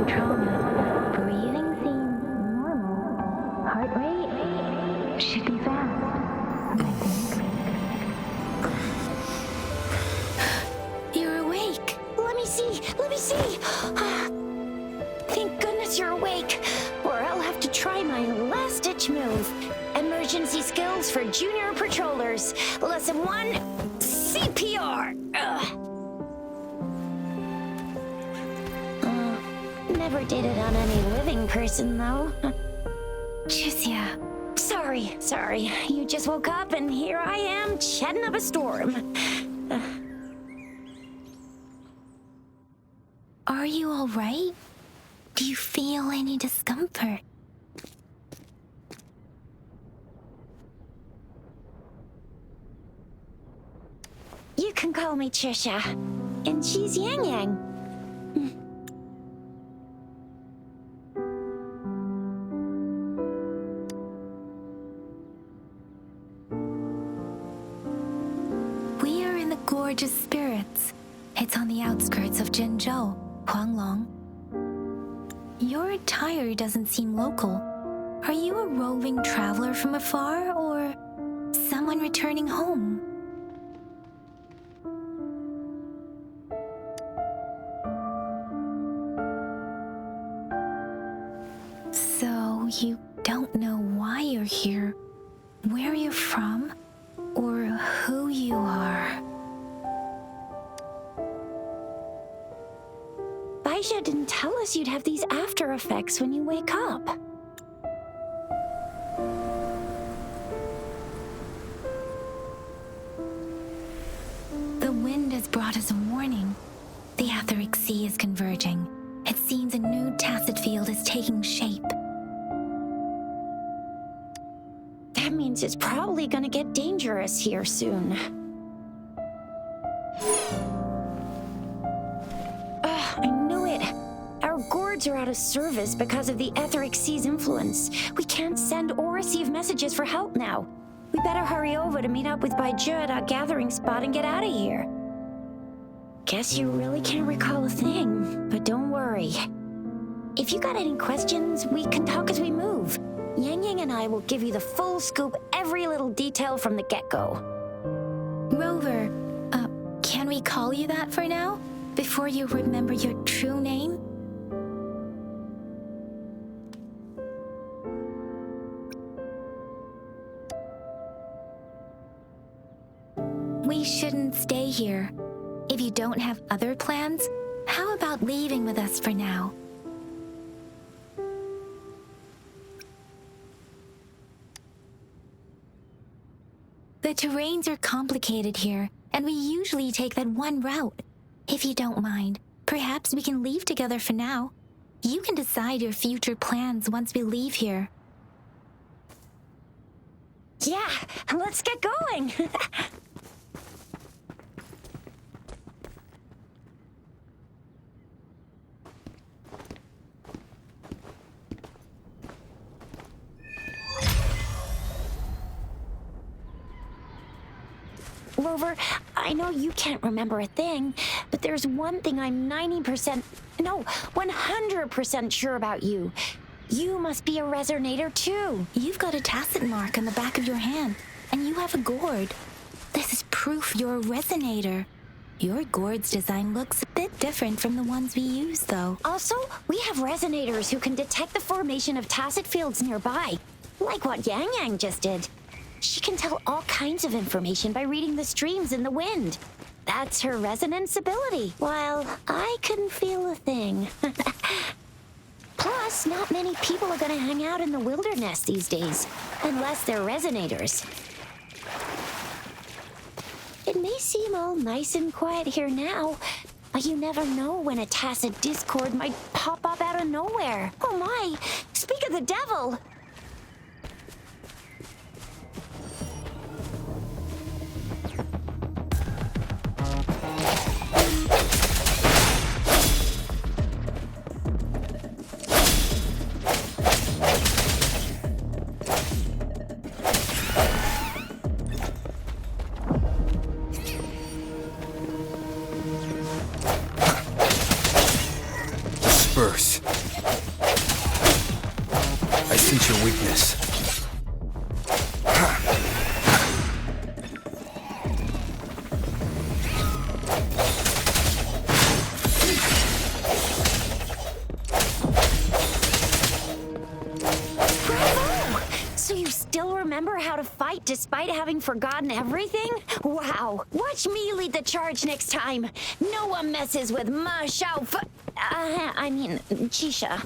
trauma. Breathing seems normal. Heart rate should be fast, I think. You're awake. Let me see. Let me see. Thank goodness you're awake, or I'll have to try my last-ditch move. Emergency skills for junior patrollers. Lesson 1, CPR. Never did it on any living person, though. Jusia. Sorry. You just woke up, and here I am, chatting up a storm. Are you all right? Do you feel any discomfort? You can call me Trisha, and she's Yang Yang. We are in the Gorgeous Spirits. It's on the outskirts of Jinzhou, Huanglong. Your attire doesn't seem local. Are you a roving traveler from afar, or someone returning home? So you don't know why you're here, where you're from, or who you are. Baisha didn't tell us you'd have these after effects when you wake up. The wind has brought us a warning. The Etheric Sea is converging. It seems a new tacit field is taking shape. That means it's probably gonna get dangerous here soon. I knew it. Our gourds are out of service because of the Etheric Sea's influence. We can't send or receive messages for help now. We better hurry over to meet up with Baiju at our gathering spot and get out of here. Guess you really can't recall a thing, but don't worry. If you got any questions, we can talk as we move. Yang Yang and I will give you the full scoop, every little detail from the get-go. Rover, can we call you that for now? Before you remember your true name? We shouldn't stay here. If you don't have other plans, how about leaving with us for now? The terrains are complicated here, and we usually take that one route. If you don't mind, perhaps we can leave together for now. You can decide your future plans once we leave here. Yeah, let's get going. Rover, I know you can't remember a thing, but there's one thing I'm 100% sure about you. You must be a resonator too. You've got a tacit mark on the back of your hand, and you have a gourd. This is proof you're a resonator. Your gourd's design looks a bit different from the ones we use, though. Also, we have resonators who can detect the formation of tacit fields nearby, like what Yang Yang just did. She can tell all kinds of information by reading the streams in the wind. That's her resonance ability, while I couldn't feel a thing. Plus, not many people are gonna hang out in the wilderness these days, unless they're resonators. It may seem all nice and quiet here now, but you never know when a tacit discord might pop up out of nowhere. Oh my, speak of the devil! disperse. I sense your weakness. So you still remember how to fight despite having forgotten everything? Wow. Watch me lead the charge next time. No one messes with Ma Shao Chisha.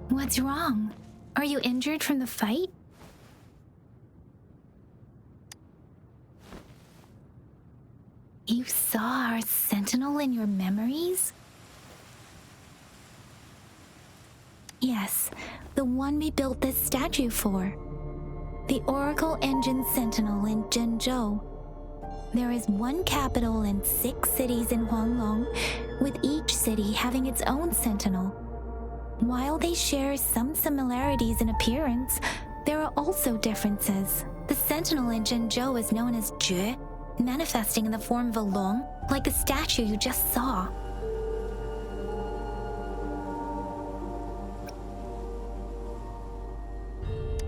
What's wrong? Are you injured from the fight? You saw our sentinel in your memories? Yes, the one we built this statue for. The Oracle Engine Sentinel in Zhenzhou. There is one capital and 6 cities in Huanglong, with each city having its own sentinel. While they share some similarities in appearance, there are also differences. The sentinel in Zhenzhou is known as Jue, manifesting in the form of a long, like the statue you just saw.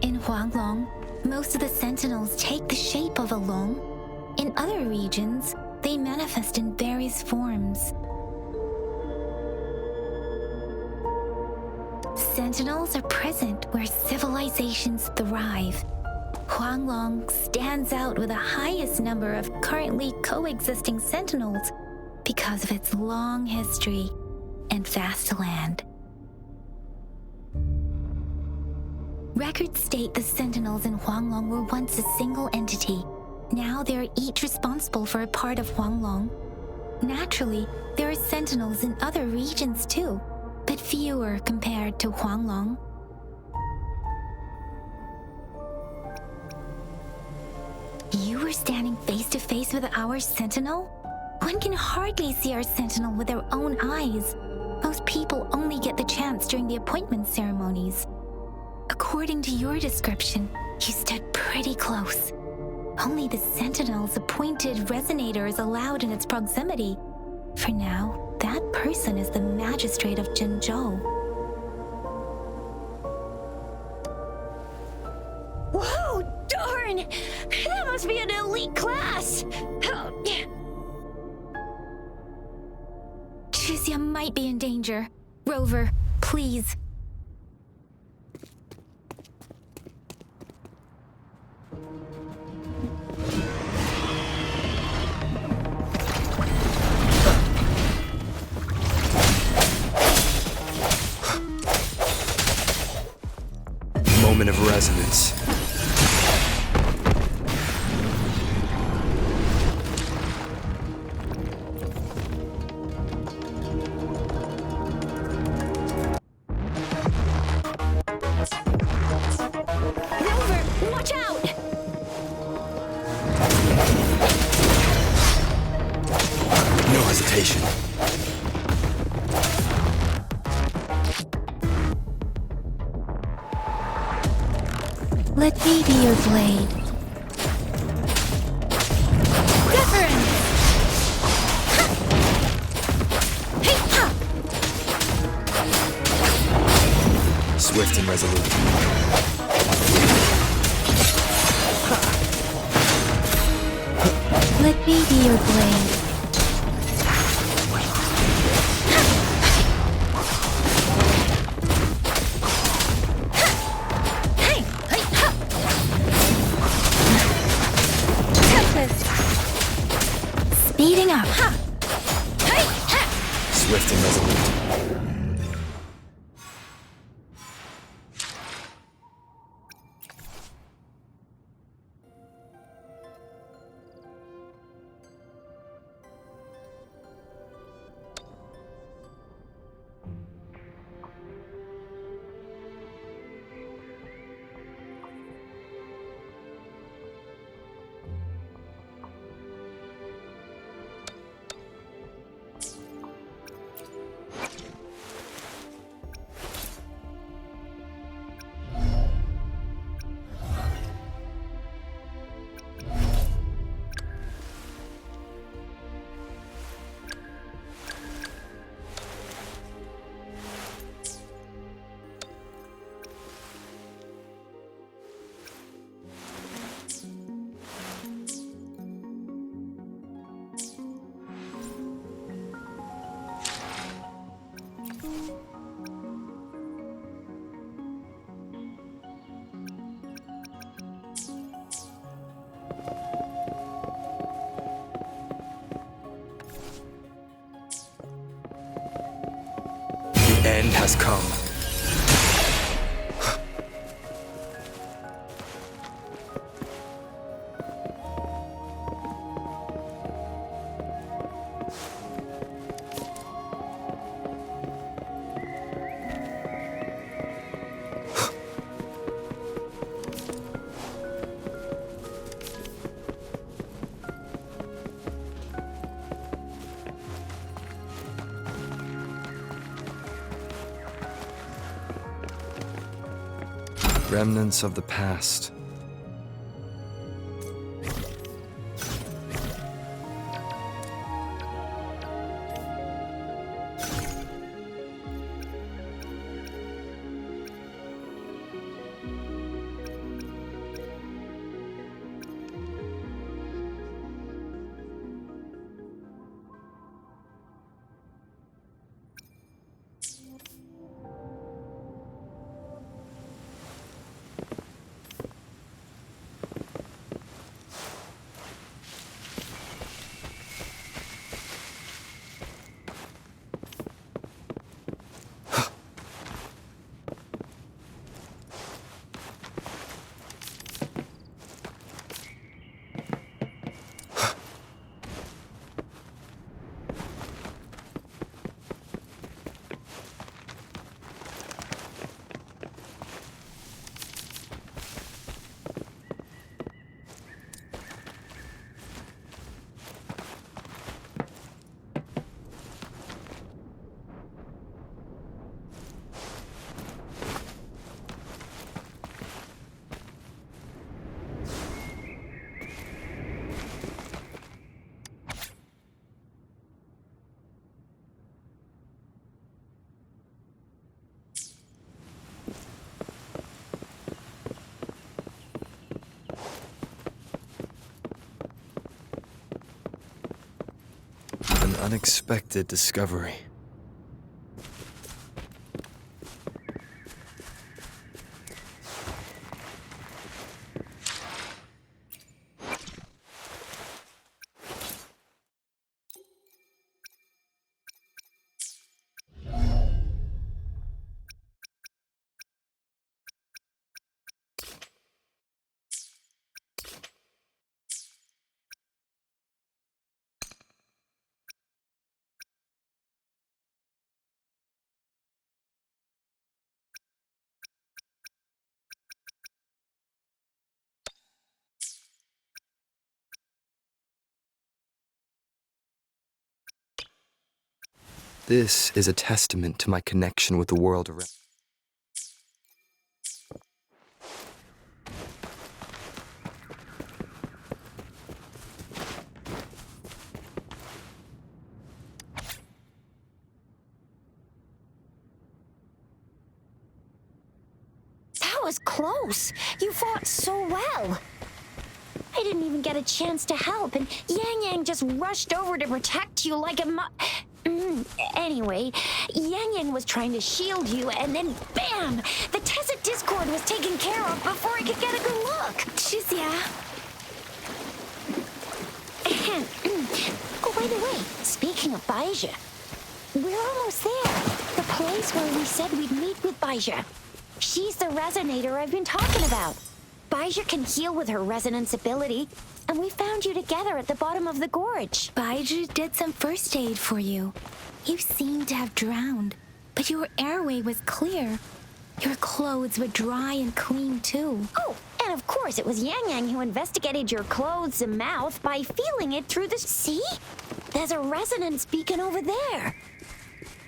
In Huanglong, most of the sentinels take the shape of a long. In other regions, they manifest in various forms. Sentinels are present where civilizations thrive. Huanglong stands out with the highest number of currently coexisting sentinels because of its long history and vast land. Records state the sentinels in Huanglong were once a single entity. Now they are each responsible for a part of Huanglong. Naturally, there are sentinels in other regions too, but fewer compared to Huanglong. You were standing face to face with our sentinel? One can hardly see our sentinel with their own eyes. Most people only get the chance during the appointment ceremonies. According to your description, you stood pretty close. Only the sentinel's appointed resonator is allowed in its proximity. For now, that person is the magistrate of Zhenzhou. Whoa, darn! That must be an elite class! Chixia might be in danger. Rover, please. Moment of resonance. Rover, watch out! No hesitation. Let me be your blade. Reverend! Swift and resolute. Let me be your blade. Speeding up. Swift and resolute. The end has come. Remnants of the past. An unexpected discovery. This is a testament to my connection with the world around. That was close. You fought so well. I didn't even get a chance to help, and Yang Yang just rushed over to protect you like a Anyway, Yang Yang was trying to shield you, and then bam! The Tessa Discord was taken care of before I could get a good look. Shizia. Oh, by the way, speaking of Baija, We're almost there. The place where we said we'd meet with Baija. She's the resonator I've been talking about. Baija can heal with her resonance ability, and we found you together at the bottom of the gorge. Baija did some first aid for you. You seemed to have drowned, but your airway was clear. Your clothes were dry and clean too. Oh, and of course it was Yang Yang who investigated your clothes and mouth by feeling it through the... See? There's a resonance beacon over there.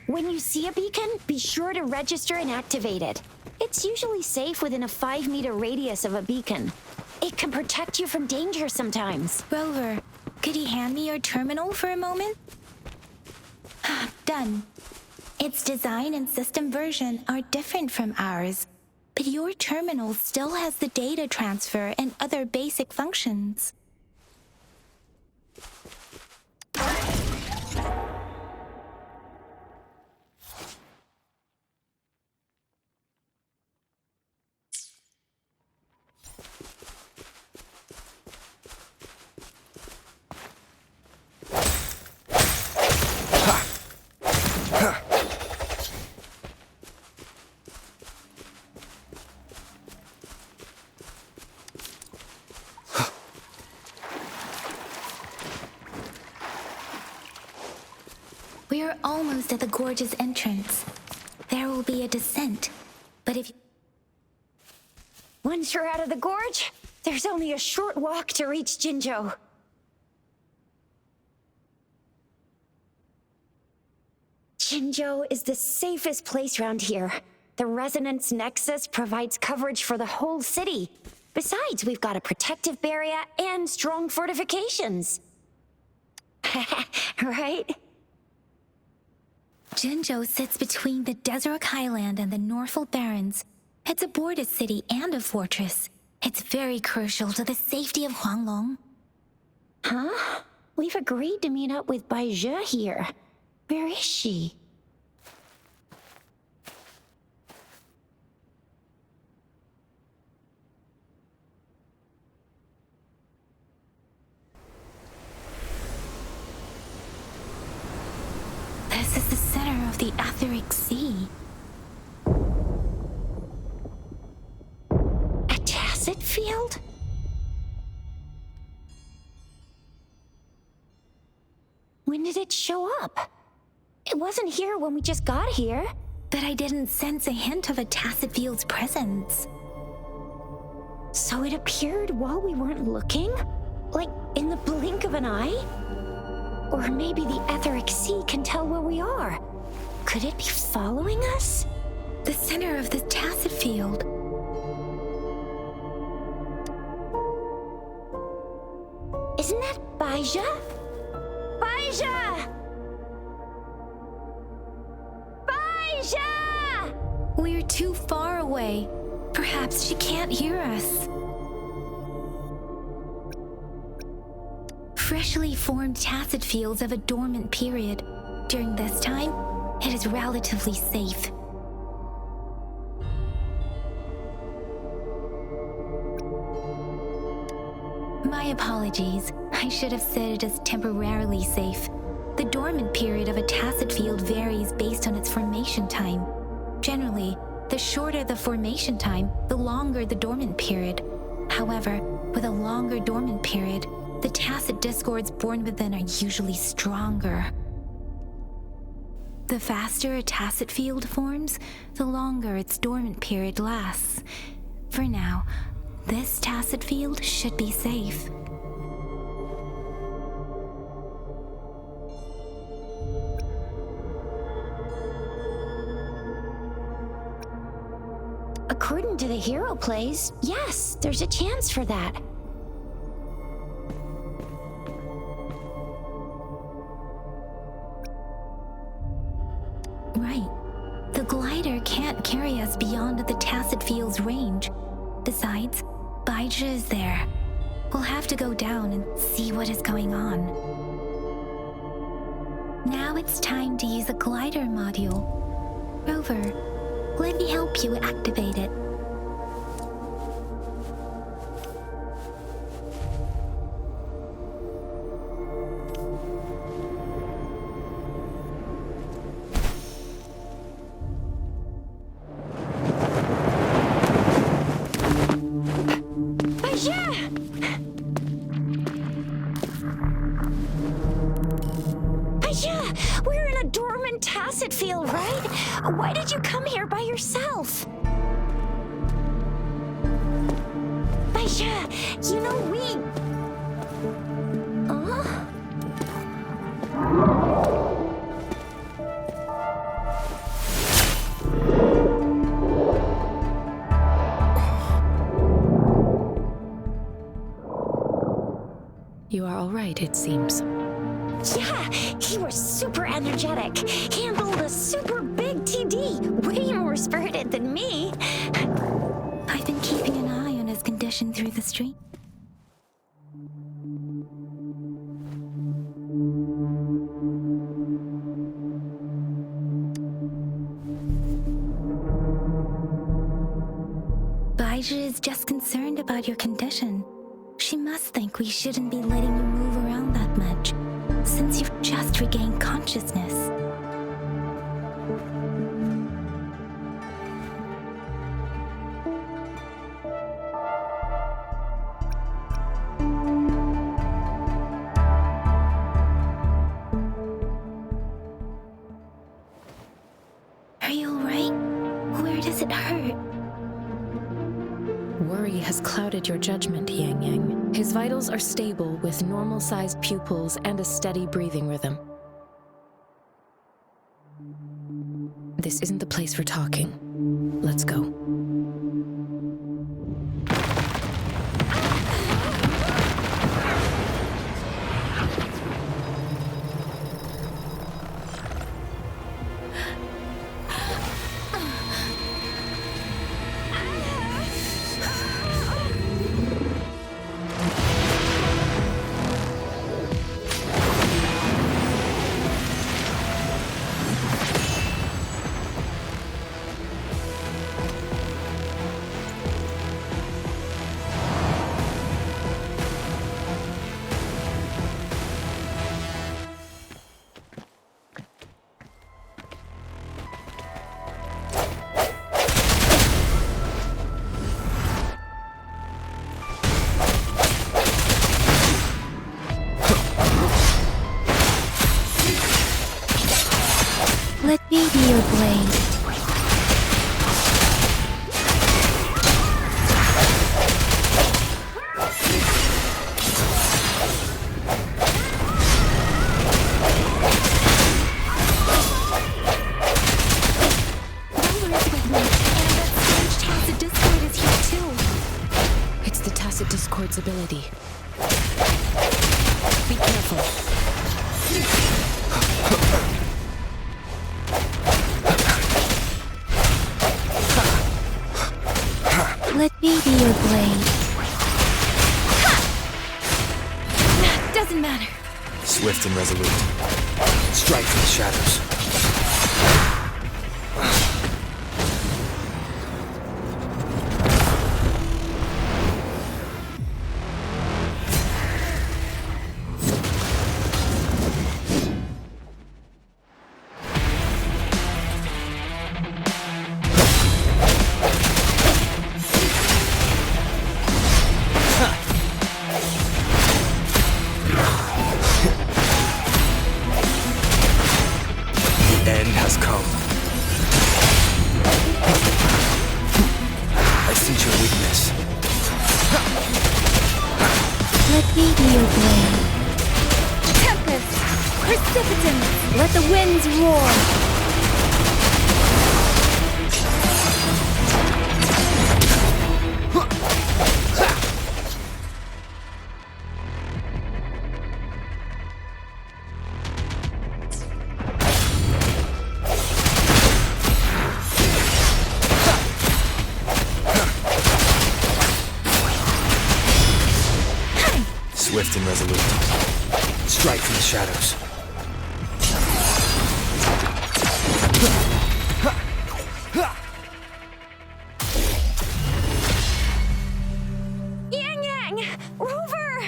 When you see a beacon, be sure to register and activate it. It's usually safe within a 5-meter radius of a beacon. It can protect you from danger sometimes. Rover, could you hand me your terminal for a moment? Done. Its design and system version are different from ours, but your terminal still has the data transfer and other basic functions. We are almost at the gorge's entrance. There will be a descent, but if... Once you're out of the gorge, there's only a short walk to reach Jinzhou. Jinzhou is the safest place around here. The Resonance Nexus provides coverage for the whole city. Besides, we've got a protective barrier and strong fortifications. Right? Jinzhou sits between the Desert Highland and the Norfolk Barrens. It's a border city and a fortress. It's very crucial to the safety of Huanglong. Huh? We've agreed to meet up with Baija here. Where is she? This is the center of the Etheric Sea. A tacit field? When did it show up? It wasn't here when we just got here. But I didn't sense a hint of a tacit field's presence. So it appeared while we weren't looking? Like in the blink of an eye? Or maybe the Etheric Sea can tell where we are. Could it be following us? The center of the tacit field. Isn't that Baija? Baija! Baija! We're too far away. Perhaps she can't hear us. Freshly formed tacit fields have a dormant period. During this time, it is relatively safe. My apologies. I should have said it is temporarily safe. The dormant period of a tacit field varies based on its formation time. Generally, the shorter the formation time, the longer the dormant period. However, with a longer dormant period, the tacit discords born within are usually stronger. The faster a tacit field forms, the longer its dormant period lasts. For now, this tacit field should be safe. According to the hero plays, yes, there's a chance for that. Right. The glider can't carry us beyond the tacit field's range. Besides, Baija is there. We'll have to go down and see what is going on. Now it's time to use a glider module. Rover, let me help you activate it. Why did you come here by yourself? Baisha, you know we... You are all right, it seems. Yeah, he was super energetic. Handled a super big TD. Way more spirited than me. I've been keeping an eye on his condition through the stream. Baija is just concerned about your condition. She must think we shouldn't be letting you move around that much, since you've just regained consciousness. Are you alright? Where does it hurt? Worry has clouded your judgment, Yang Yang. His vitals are stable with normal-sized pupils and a steady breathing rhythm. This isn't the place for talking. Let's go. Let me be your blade. It's the tacit discord's ability. Be careful. Let me be your blade. Doesn't matter. Swift and resolute. Strike from the shadows. End has come. I sense your weakness. Let me be your blade. Tempest! Precipitance! Let the winds roar! Swift and resolute. Strike from the shadows. Yang Yang! Rover!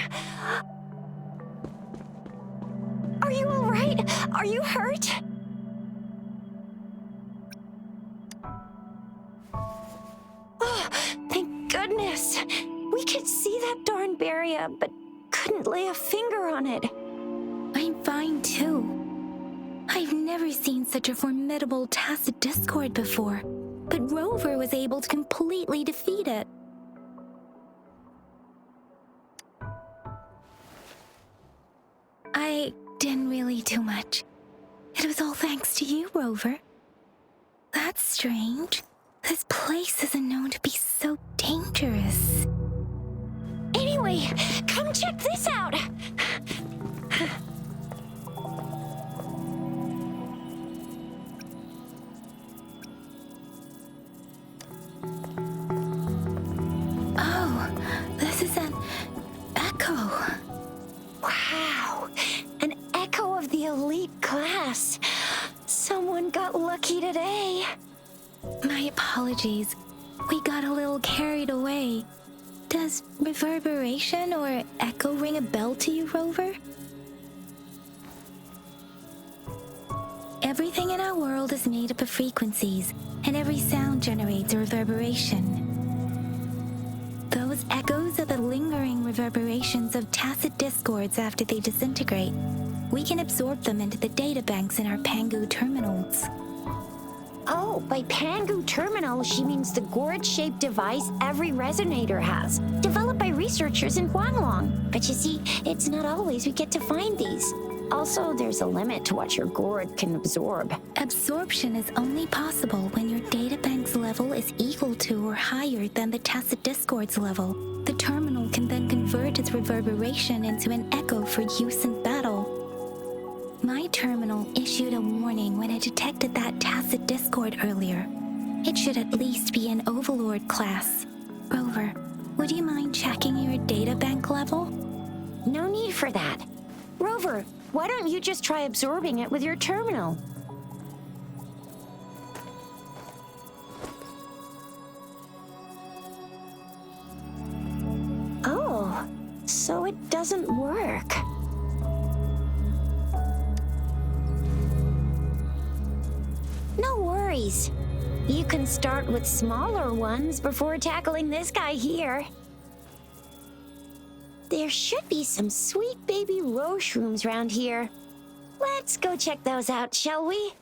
Are you alright? Are you hurt? Oh, thank goodness. We could see that darn barrier, but couldn't lay a finger on it. I'm fine too. I've never seen such a formidable tacit discord before, but Rover was able to completely defeat it. I didn't really do much. It was all thanks to you, Rover. That's strange. This place isn't known to be so dangerous. Anyway, come check this out! Oh, this is an echo. Wow, an echo of the elite class. Someone got lucky today. My apologies. We got a little carried away. Does reverberation or echo ring a bell to you, Rover? Everything in our world is made up of frequencies, and every sound generates a reverberation. Those echoes are the lingering reverberations of tacit discords after they disintegrate. We can absorb them into the databanks in our Pangu terminals. Oh, by Pangu terminal, she means the gourd-shaped device every resonator has, developed by researchers in Huanglong. But you see, it's not always we get to find these. Also, there's a limit to what your gourd can absorb. Absorption is only possible when your databank's level is equal to or higher than the tacit discord's level. The terminal can then convert its reverberation into an echo for use in battle. My terminal issued a warning when it detected that tacit discord earlier. It should at least be an Overlord class. Rover, would you mind checking your databank level? No need for that. Rover, why don't you just try absorbing it with your terminal? Oh, so it doesn't work. No worries. You can start with smaller ones before tackling this guy here. There should be some sweet baby roche rooms around here. Let's go check those out, shall we?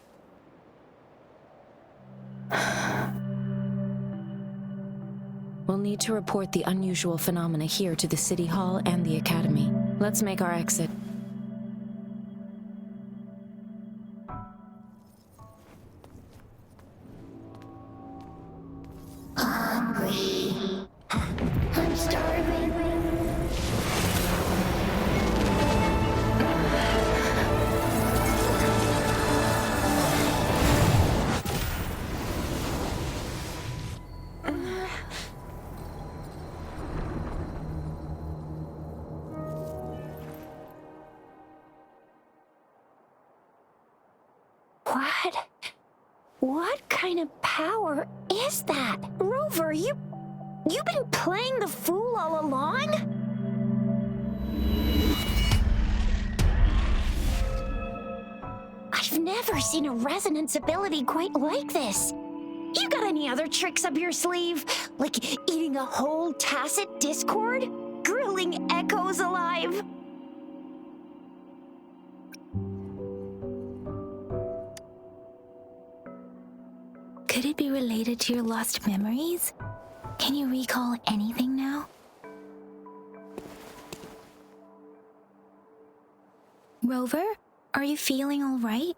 We'll need to report the unusual phenomena here to the City Hall and the Academy. Let's make our exit. Hungry. I'm starving. What kind of power is that? Rover, you've been playing the fool all along? I've never seen a resonance ability quite like this. You got any other tricks up your sleeve? Like eating a whole tacit discord? Grilling echoes alive? Could it be related to your lost memories? Can you recall anything now? Rover, are you feeling all right?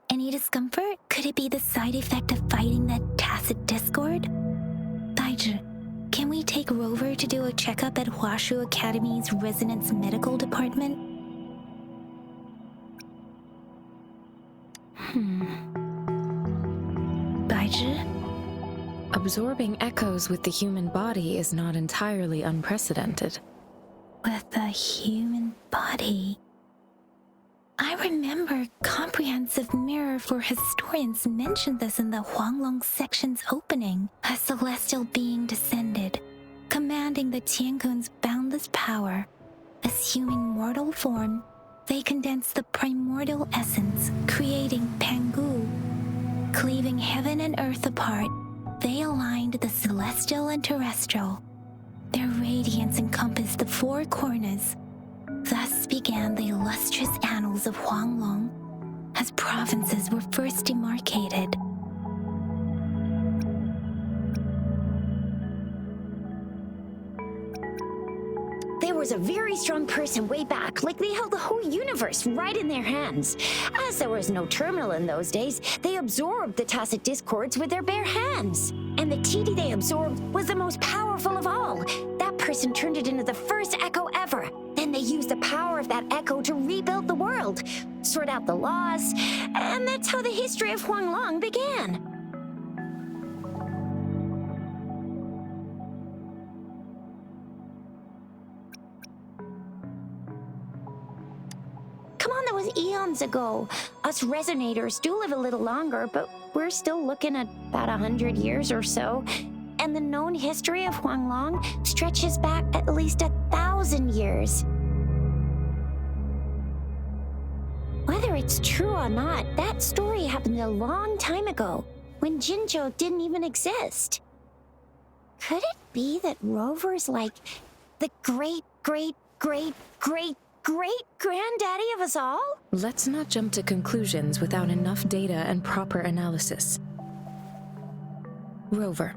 Any discomfort? Could it be the side effect of fighting that tacit discord? Daiji, can we take Rover to do a checkup at Huashu Academy's Resonance Medical Department? Daiji? Absorbing echoes with the human body is not entirely unprecedented. With the human body. I remember Comprehensive Mirror for Historians mentioned this in the Huanglong section's opening. A celestial being descended, commanding the Tiankun's boundless power. Assuming mortal form, they condensed the primordial essence, creating Pangu. Cleaving heaven and earth apart, they aligned the celestial and terrestrial. Their radiance encompassed the four corners. Thus began the illustrious annals of Huanglong. as provinces were first demarcated. There was a very strong person way back, like they held the whole universe right in their hands. As there was no terminal in those days, they absorbed the tacit discords with their bare hands. And the TD they absorbed was the most powerful of all. That person turned it into the first echo ever. Then they used the power of that echo to rebuild the world, sort out the laws, and that's how the history of Huanglong began. Come on, that was eons ago. Us resonators do live a little longer, but we're still looking at about 100 years or so. And the known history of Huanglong stretches back at least 1,000 years. Whether it's true or not, that story happened a long time ago, when Jinzhou didn't even exist. Could it be that Rover's like the great-great-great-great-great-granddaddy of us all? Let's not jump to conclusions without enough data and proper analysis. Rover.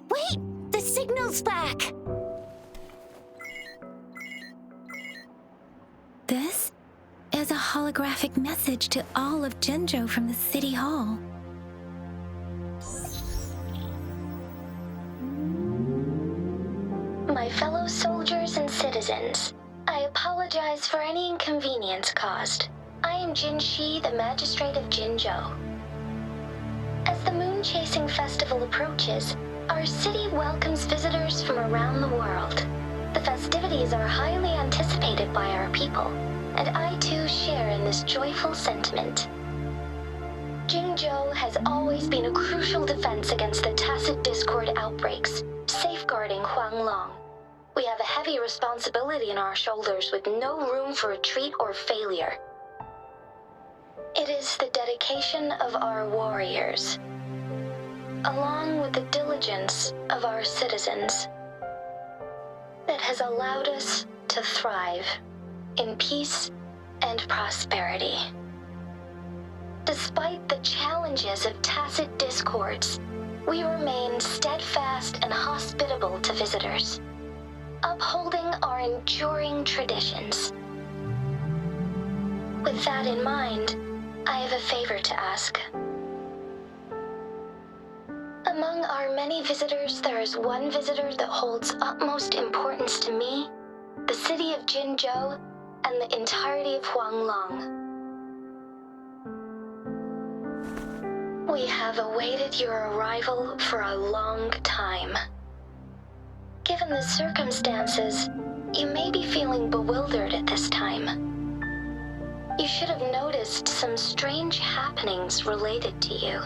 Wait! The signal's back! This is a holographic message to all of Jinzhou from the City Hall. My fellow soldiers and citizens, I apologize for any inconvenience caused. I am Jin Shi, the Magistrate of Jinzhou. As the Moon-Chasing Festival approaches, our city welcomes visitors from around the world. The festivities are highly anticipated by our people, and I too share in this joyful sentiment. Jinzhou has always been a crucial defense against the tacit discord outbreaks, safeguarding Huanglong. We have a heavy responsibility on our shoulders with no room for retreat or failure. It is the dedication of our warriors, along with the diligence of our citizens, that has allowed us to thrive in peace and prosperity. Despite the challenges of tacit discords, we remain steadfast and hospitable to visitors, upholding our enduring traditions. With that in mind, I have a favor to ask. Among our many visitors, there is one visitor that holds utmost importance to me, the city of Jinzhou, and the entirety of Huanglong. We have awaited your arrival for a long time. Given the circumstances, you may be feeling bewildered at this time. You should have noticed some strange happenings related to you.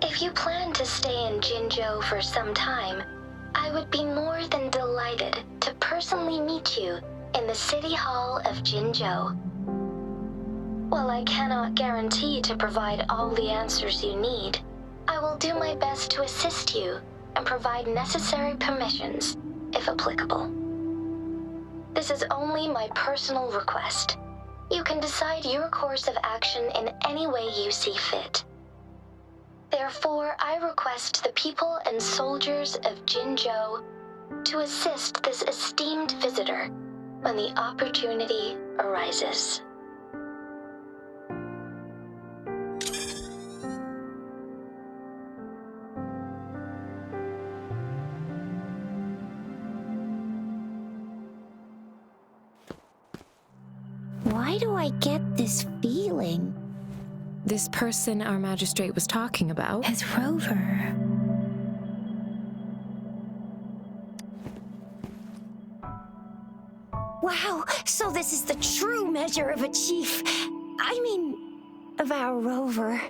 If you plan to stay in Jinzhou for some time, I would be more than delighted to personally meet you in the City Hall of Jinzhou. While I cannot guarantee to provide all the answers you need, I will do my best to assist you and provide necessary permissions, if applicable. This is only my personal request. You can decide your course of action in any way you see fit. Therefore, I request the people and soldiers of Jinzhou to assist this esteemed visitor when the opportunity arises. Why do I get this feeling? This person our magistrate was talking about Is Rover. Wow, so this is the true measure of a chief. I mean, of our Rover.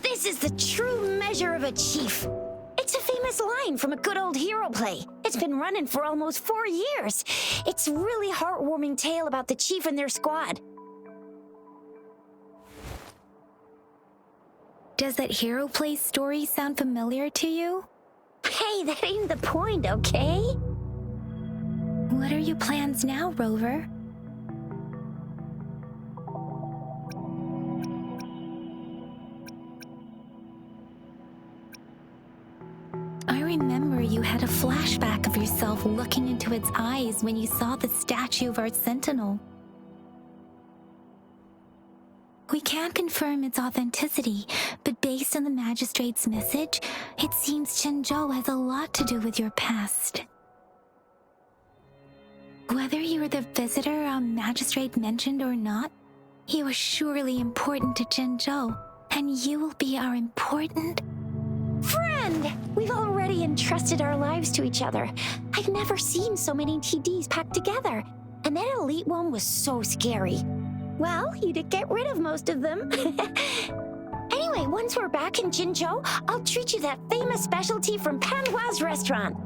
This is the true measure of a chief. It's a famous famous line from a good old hero play. It's been running for almost 4 years. It's a really heartwarming tale about the chief and their squad. Does that hero play story sound familiar to you? Hey, that ain't the point, okay? What are your plans now, Rover? I remember you had a flashback of yourself looking into its eyes when you saw the statue of our sentinel. We can't confirm its authenticity, but based on the magistrate's message, it seems Zhenzhou has a lot to do with your past. Whether you were the visitor our magistrate mentioned or not, you are surely important to Zhenzhou, and you will be our important friend! We've already entrusted our lives to each other. I've never seen so many TDs packed together, and that elite one was so scary. Well, you did get rid of most of them. Anyway, once we're back in Jinzhou, I'll treat you that famous specialty from Panhua's restaurant.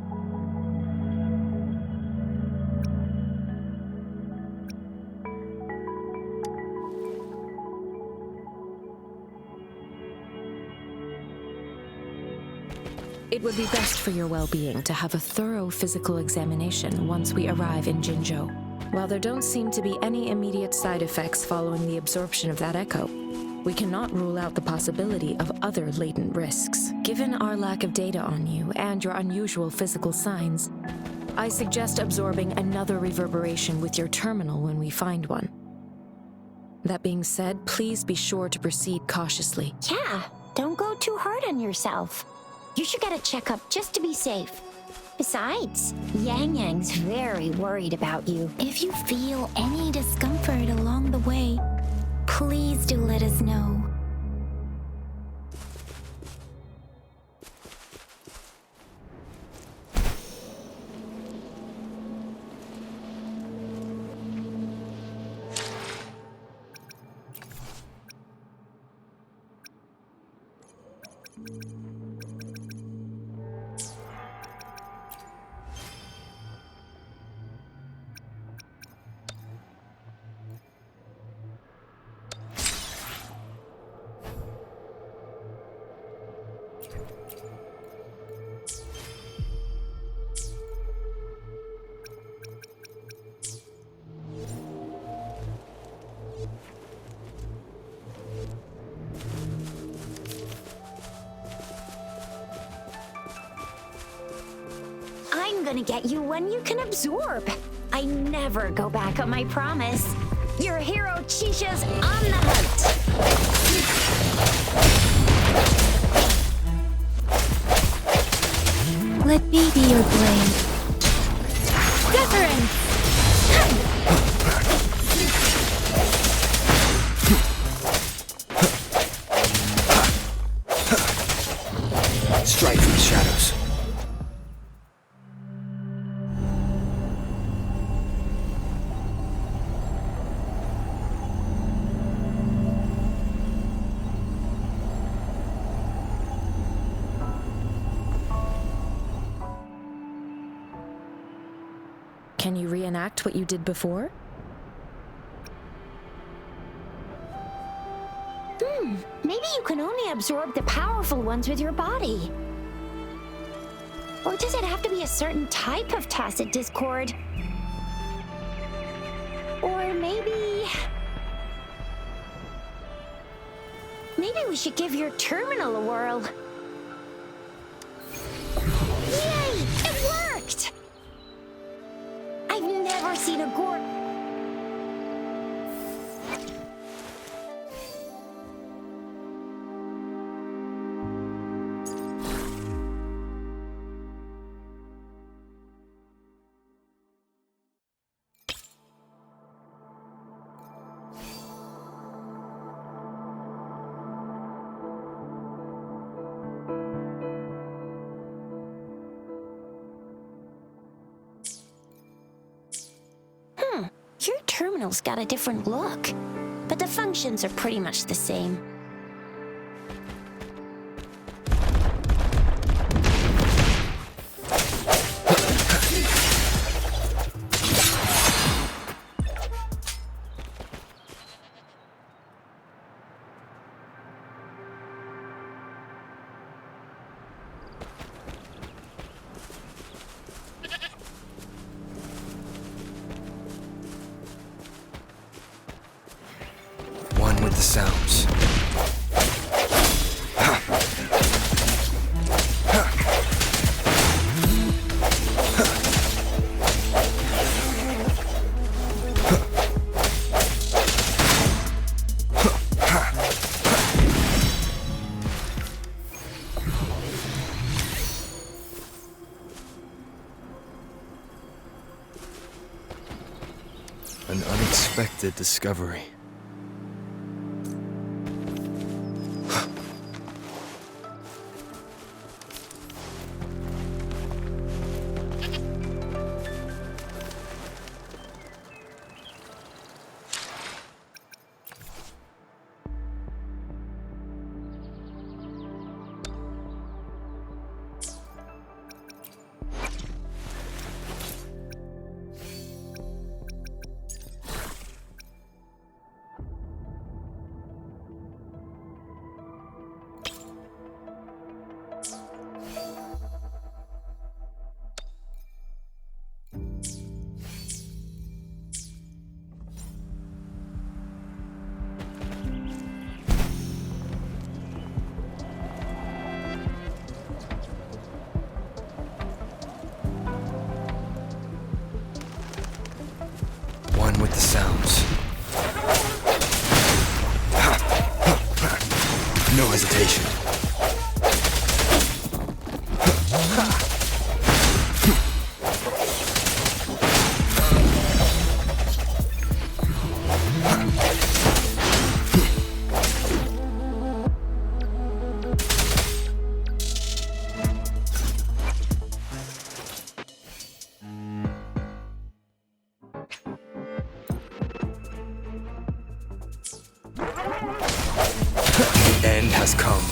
It would be best for your well-being to have a thorough physical examination once we arrive in Jinzhou. While there don't seem to be any immediate side effects following the absorption of that echo, we cannot rule out the possibility of other latent risks. Given our lack of data on you and your unusual physical signs, I suggest absorbing another reverberation with your terminal when we find one. That being said, please be sure to proceed cautiously. Yeah, don't go too hard on yourself. You should get a checkup just to be safe. Besides, Yang Yang's very worried about you. If you feel any discomfort along the way, please do let us know. I'm gonna get you one you can absorb. I never go back on my promise. Your hero Chisha's on the hunt. Let me be your blade. Deference! Strike from the shadows. Can you reenact what you did before? Maybe you can only absorb the powerful ones with your body. Or does it have to be a certain type of tacit discord? Or maybe we should give your terminal a whirl. Yay! It worked! I've never seen a gourd. Your terminal's got a different look, but the functions are pretty much the same. with the sounds. An unexpected discovery. One with the sounds. No hesitation. The end has come.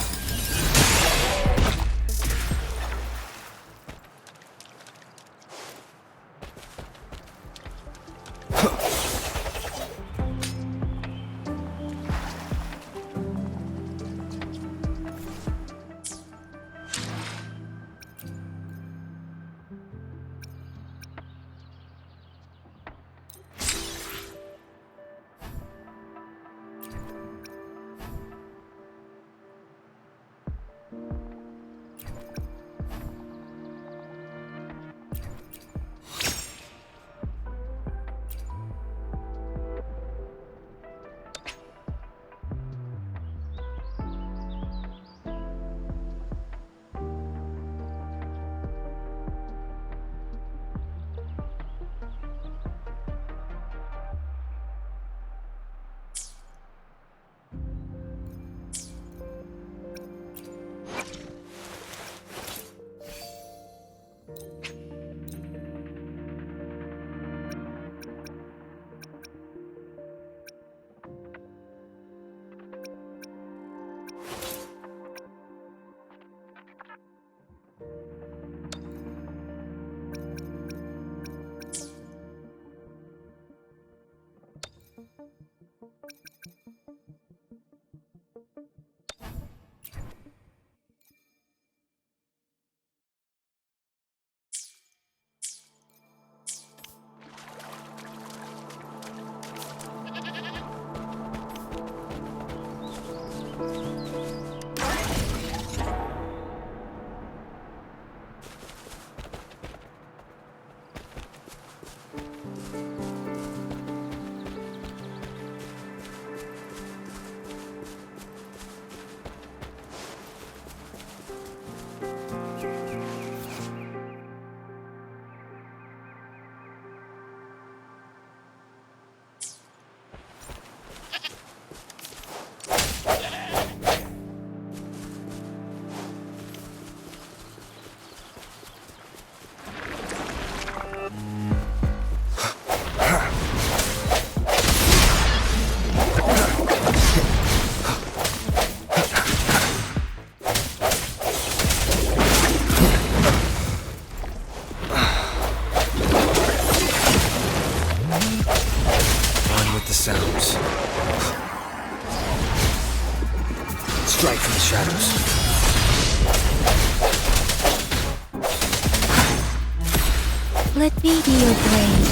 Sounds. Strike from the shadows. Let me be your blade.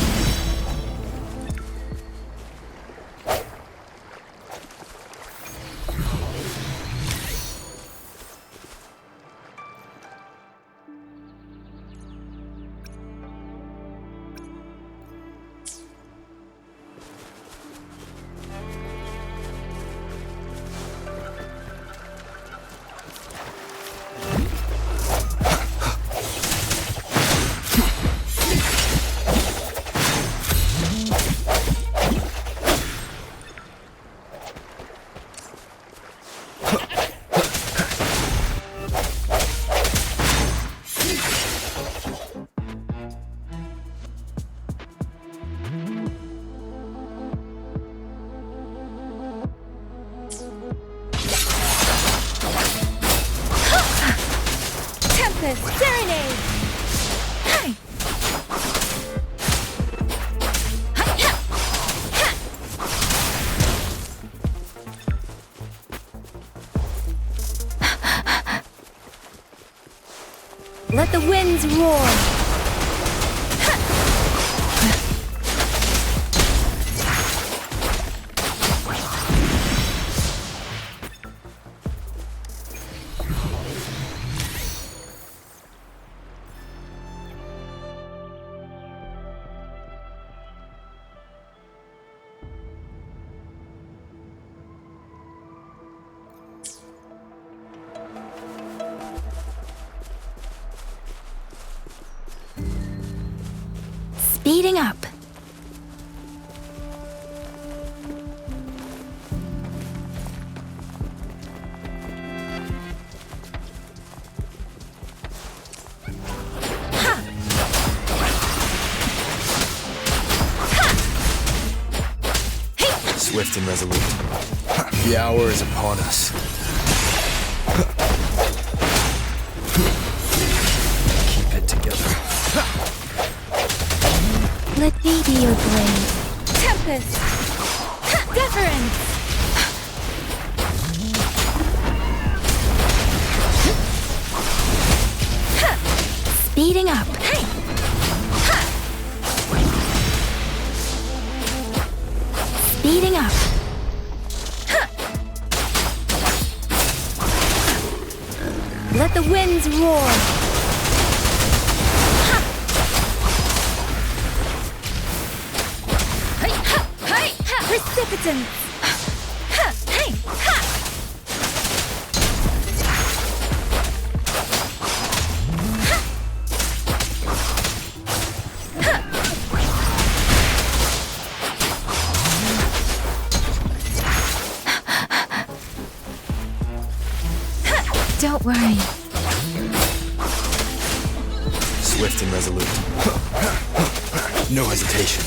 Let the winds roar! Speeding up. Swift and resolute. The hour is upon us. Keep it together. Let me be your blade. Tempest! Deference! Speeding up. Speeding up. Let the winds roar. Precipitance. Don't worry. Swift and resolute. No hesitation.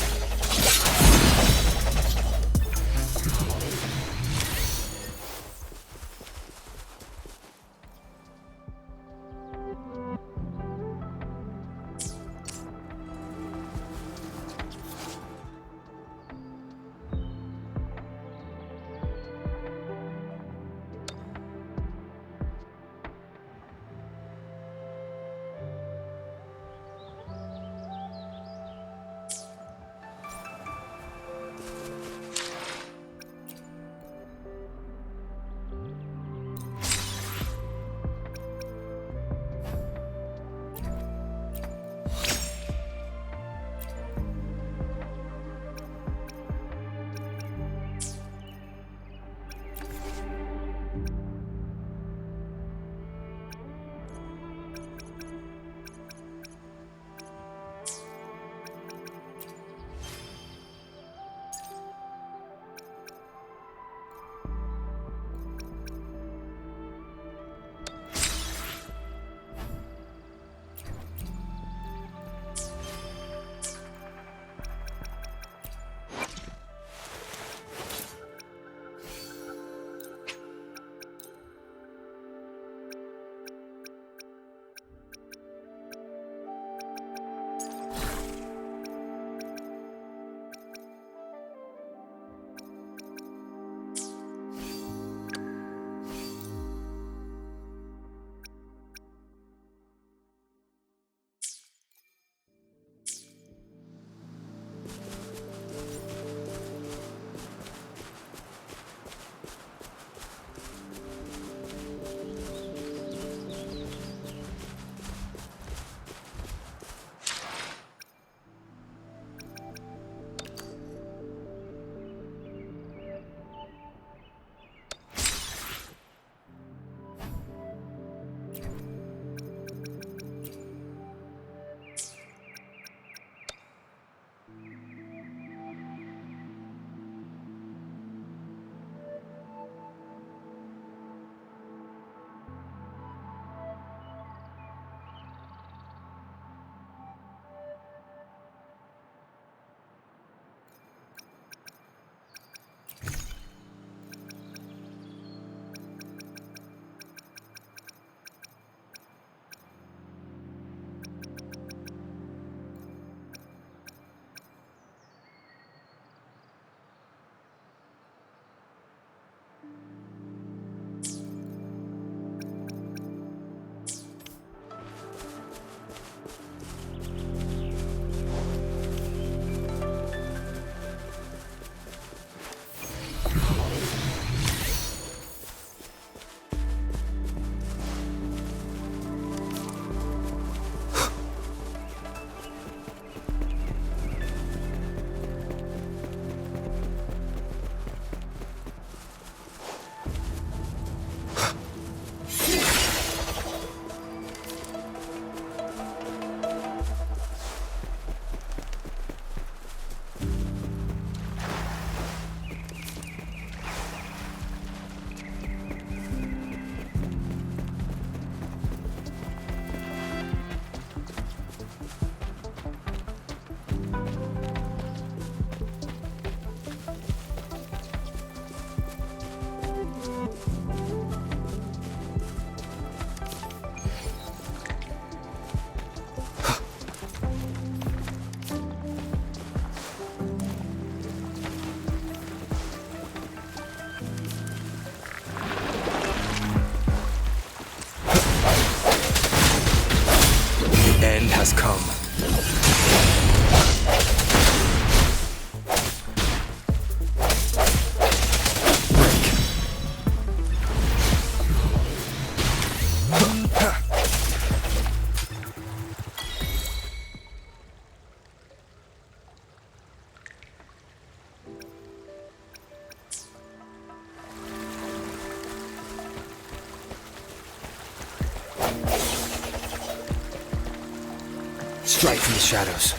strike from the shadows.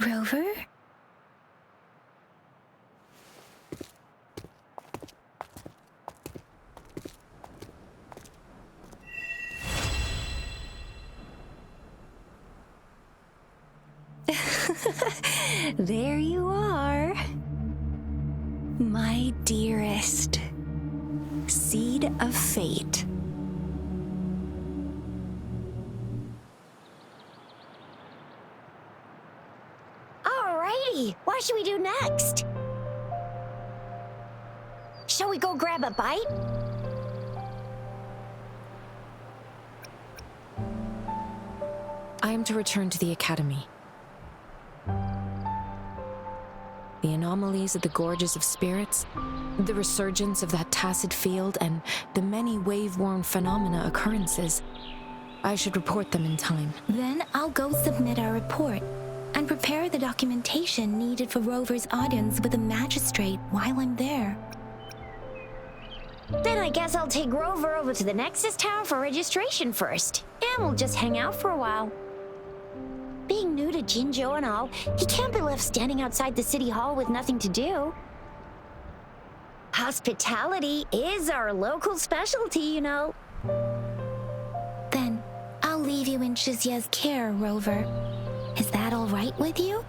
Rover? There you are. My dearest. Seed of fate. Alrighty, what should we do next? Shall we go grab a bite? I am to return to the academy. The anomalies of the gorges of spirits, the resurgence of that tacit field, and the many wave-worn phenomena occurrences. I should report them in time. Then I'll go submit our report and prepare the documentation needed for Rover's audience with the magistrate while I'm there. Then I guess I'll take Rover over to the Nexus Tower for registration first, and we'll just hang out for a while. Being new to Jinzhou and all, he can't be left standing outside the city hall with nothing to do. Hospitality is our local specialty, you know. Then I'll leave you in Shizia's care, Rover. Is that all right with you?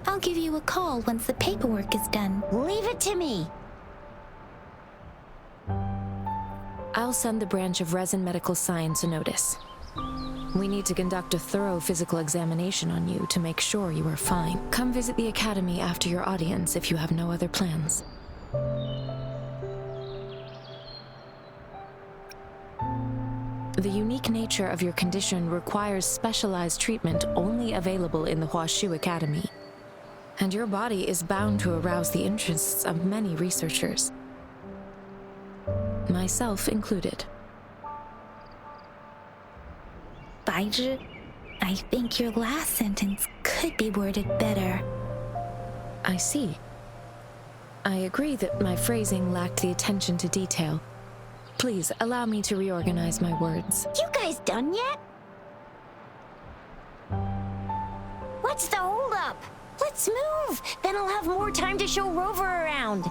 I'll give you a call once the paperwork is done. Leave it to me. I'll send the branch of Resin Medical Science a notice. We need to conduct a thorough physical examination on you to make sure you are fine. Come visit the academy after your audience if you have no other plans. The unique nature of your condition requires specialized treatment only available in the Huashu Academy. And your body is bound to arouse the interests of many researchers. Myself included. Baizhi, I think your last sentence could be worded better. I see. I agree that my phrasing lacked the attention to detail. Please allow me to reorganize my words. You guys done yet? What's the holdup? Let's move! Then I'll have more time to show Rover around.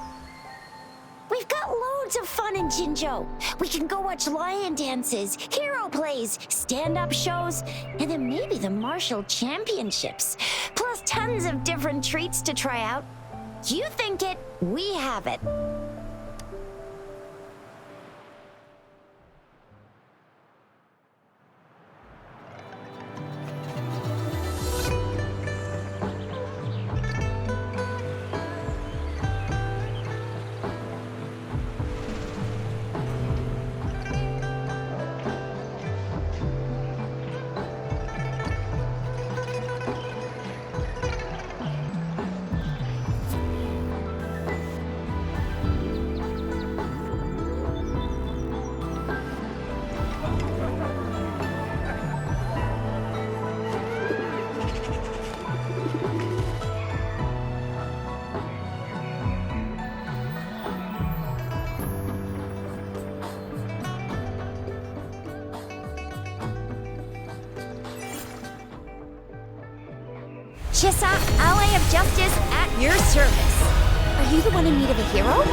We've got loads of fun in Jinzhou. We can go watch lion dances, hero plays, stand-up shows, and then maybe the martial championships. Plus tons of different treats to try out. You think it, we have it. Chissa, ally of justice at your service. Are you the one in need of a hero?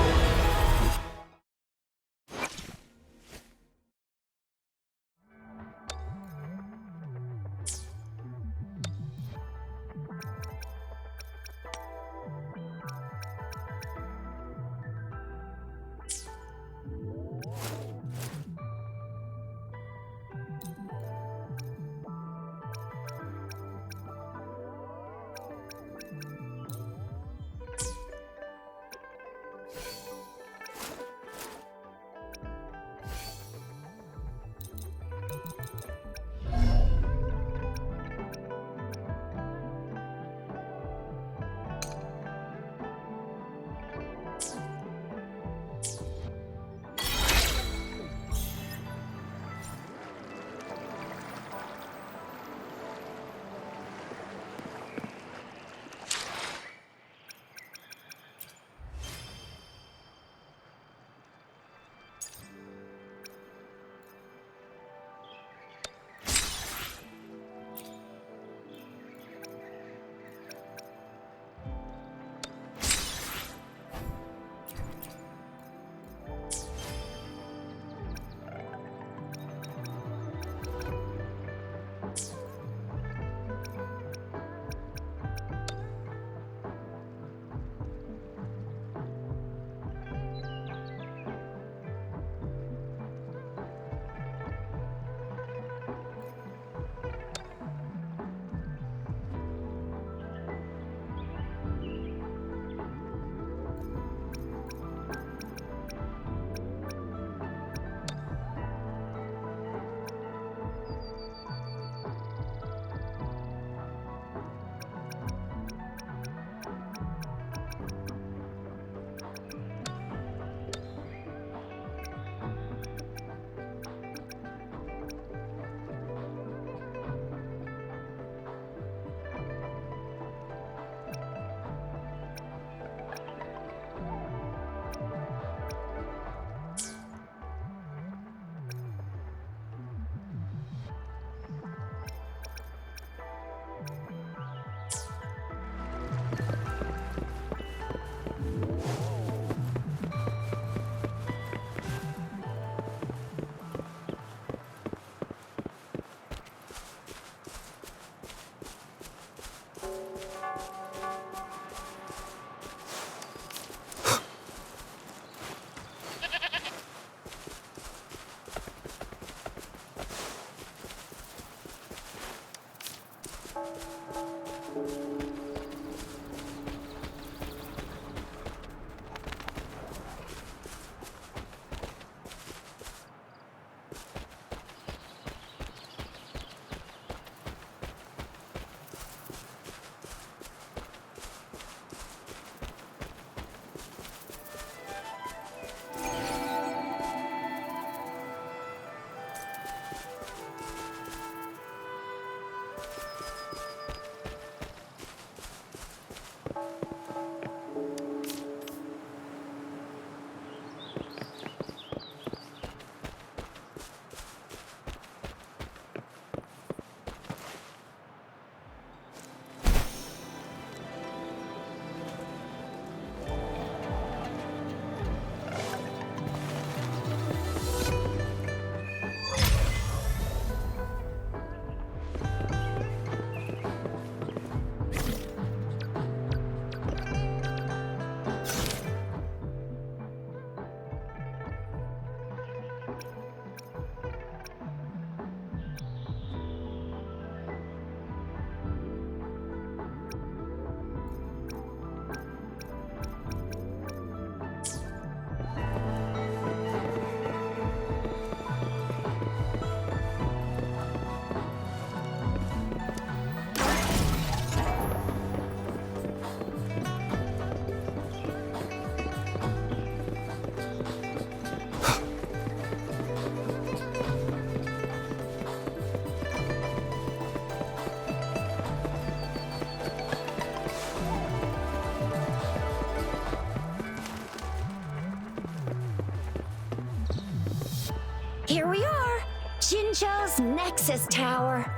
Here we are, Jinzhou's Nexus Tower.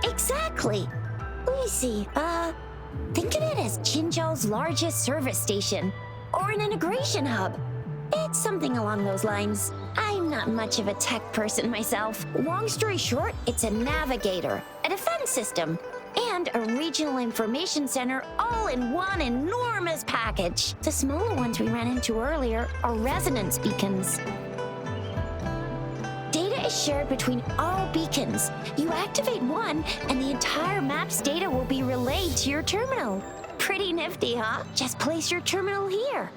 Exactly. Let me see, think of it as Jinzhou's largest service station, or an integration hub. It's something along those lines. I'm not much of a tech person myself. Long story short, it's a navigator, a defense system, and a regional information center all in one enormous package. The smaller ones we ran into earlier are resonance beacons. Data is shared between all beacons. You activate one, and the entire map's data will be relayed to your terminal. Pretty nifty, huh? Just place your terminal here.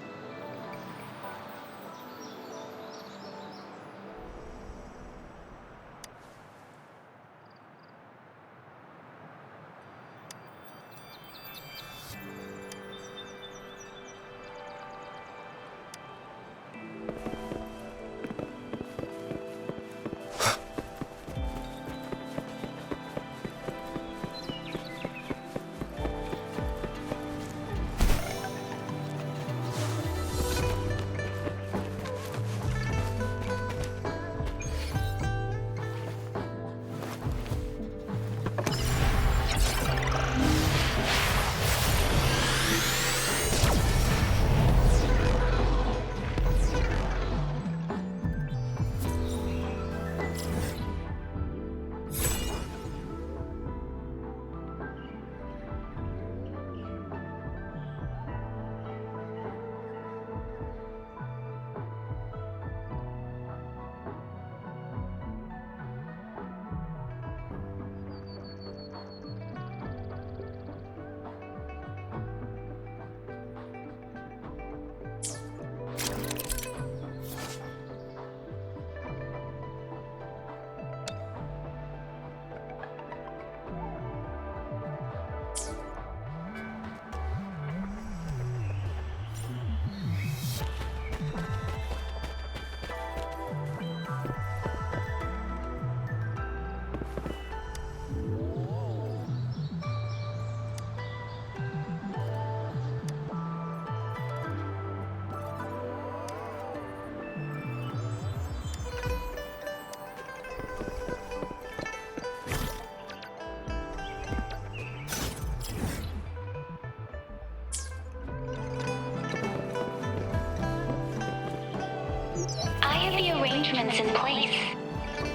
Arrangements in place.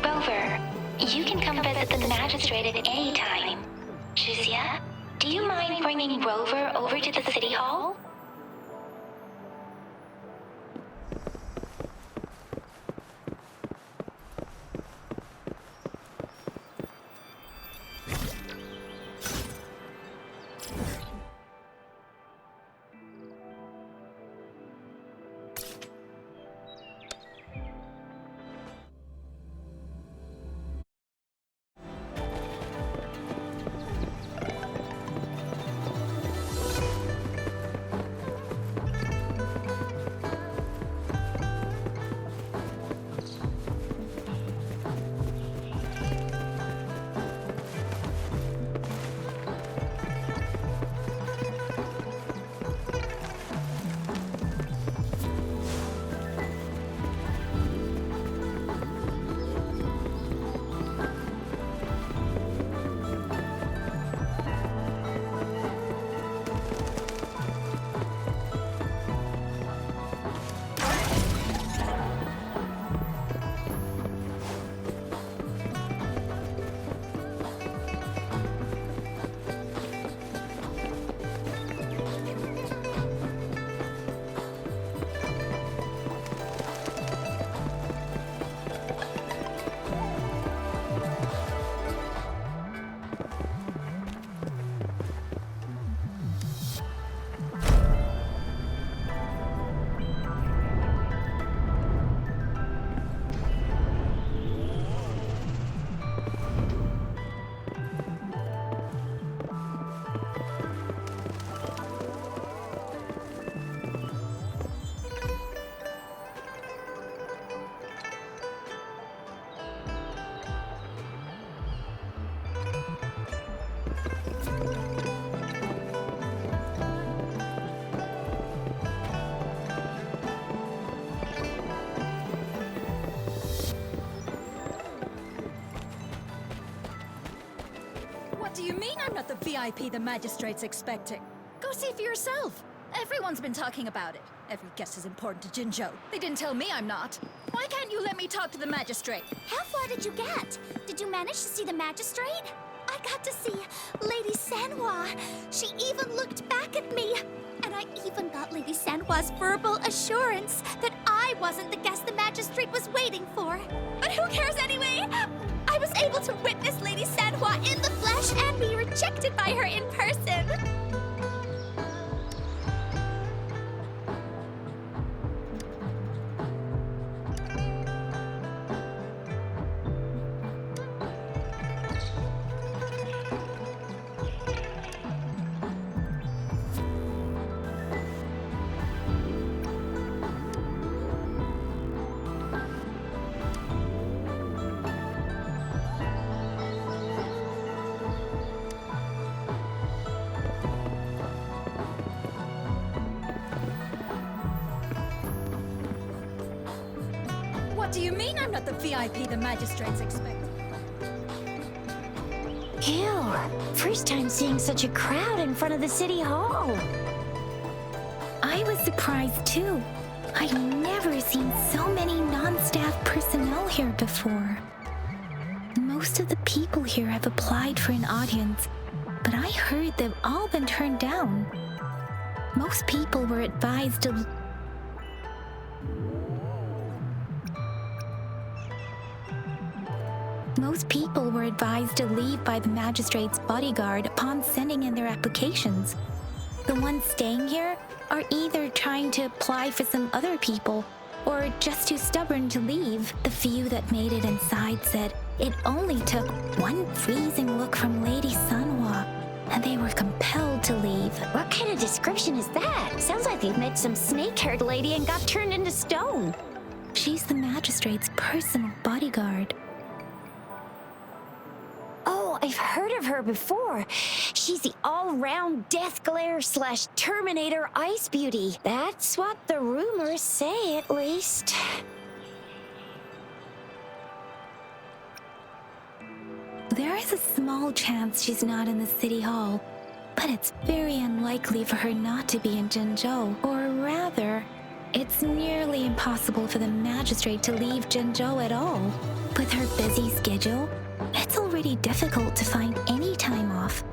Rover, you can come visit the magistrate at any time. Juzia, do you mind bringing Rover over to the city hall? do you mean I'm not the VIP the magistrate's expecting? Go see for yourself. Everyone's been talking about it. Every guest is important to Jinzhou. They didn't tell me I'm not. Why can't you let me talk to the magistrate? How far did you get? Did you manage to see the magistrate? I got to see Lady Sanhua. She even looked back at me. And I even got Lady Sanhua's verbal assurance that I wasn't the guest the magistrate was waiting for. But who cares anyway? I was able to witness Lady Sanhua in the flesh and be rejected by her in person. What do you mean I'm not the VIP the magistrate's expecting? Ew, first time seeing such a crowd in front of the city hall. I was surprised too. I've never seen so many non-staff personnel here before. Most of the people here have applied for an audience, but I heard they've all been turned down. Most people were advised to leave by the magistrate's bodyguard upon sending in their applications. The ones staying here are either trying to apply for some other people or just too stubborn to leave. The few that made it inside said it only took one freezing look from Lady Sanhua and they were compelled to leave. What kind of description is that? Sounds like they've met some snake-haired lady and got turned into stone. She's the magistrate's personal bodyguard. Oh, I've heard of her before. She's the all-round Death Glare / Terminator Ice Beauty. That's what the rumors say, at least. There is a small chance she's not in the city hall, but it's very unlikely for her not to be in Jinzhou. Or rather, it's nearly impossible for the magistrate to leave Jinzhou at all. With her busy schedule, it's already difficult to find any time off.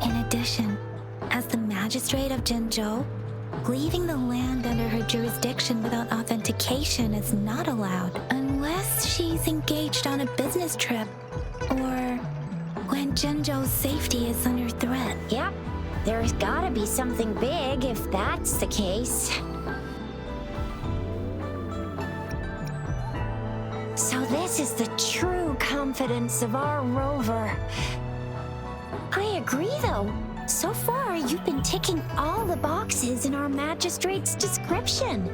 In addition, as the magistrate of Jinzhou, leaving the land under her jurisdiction without authentication is not allowed, unless she's engaged on a business trip, or when Jinzhou's safety is under threat. Yep, there's gotta be something big if that's the case. So this is the true confidence of our rover. I agree, though. So far, you've been ticking all the boxes in our magistrate's description.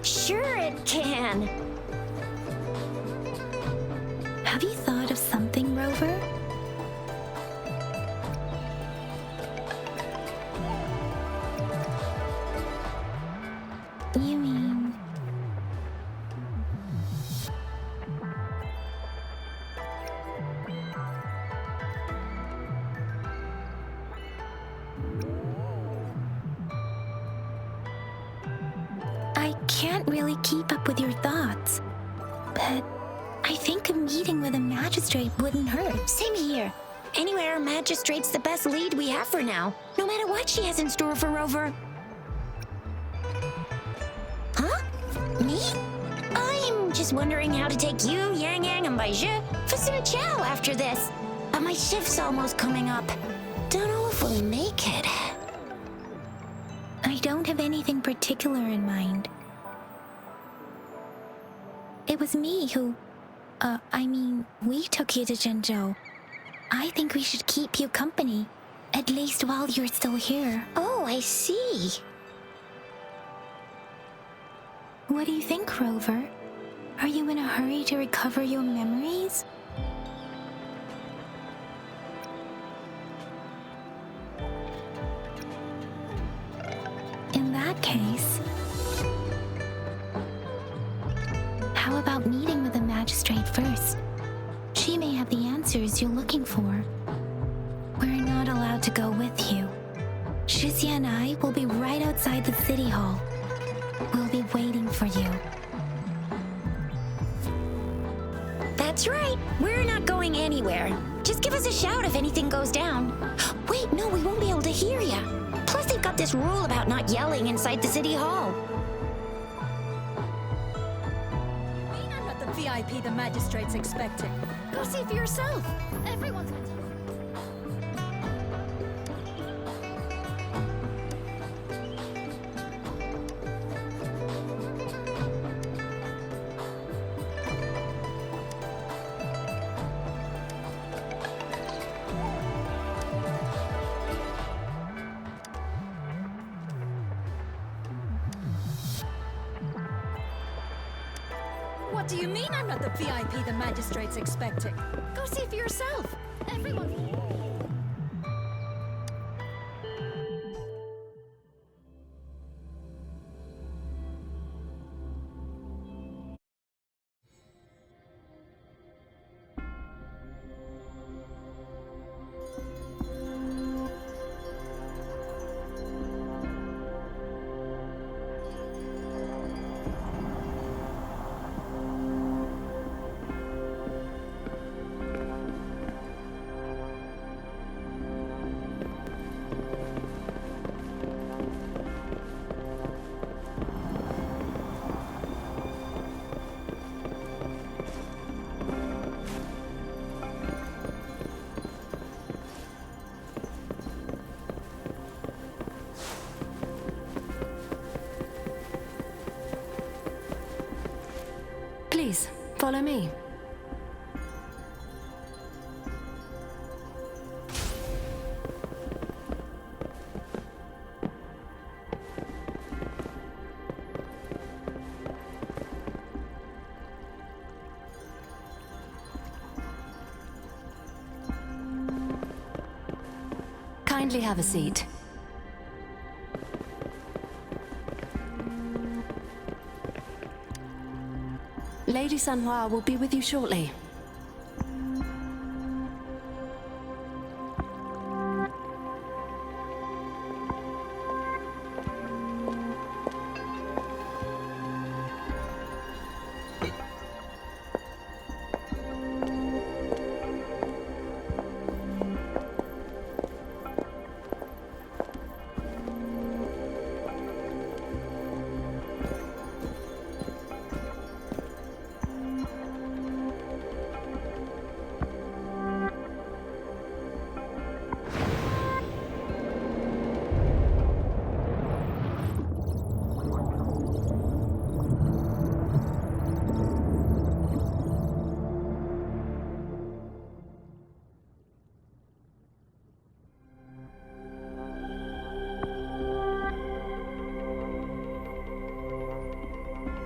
Sure it can. Have you thought of something, Rover? You mean... I can't really keep up with your thoughts, but I think a meeting with a magistrate wouldn't hurt. Same here. Anyway, our magistrate's the best lead we have for now, no matter what she has in store for Rover. Huh? Me? I'm just wondering how to take you, Yang Yang, and Baizhi for some chow after this. But my shift's almost coming up. Don't know if we'll make it. I don't have anything particular in mind. It was me who... we took you to Jinzhou. I think we should keep you company, at least while you're still here. Oh, I see. What do you think, Rover? Are you in a hurry to recover your memories? In that case, how about meeting with the magistrate first? She may have the answer answers you're looking for. We're not allowed to go with you. Shizia and I will be right outside the city hall. We'll be waiting for you. That's right. We're not going anywhere. Just give us a shout if anything goes down. Wait, no, we won't be able to hear ya. Plus, they've got this rule about not yelling inside the city hall. I'm not the VIP the magistrate's expecting. Go see for yourself. Everyone's been talking. What do you mean I'm not the VIP the magistrate's expecting? Go see for yourself. Everyone... Please, follow me. Kindly have a seat. Lady Sanhua will be with you shortly.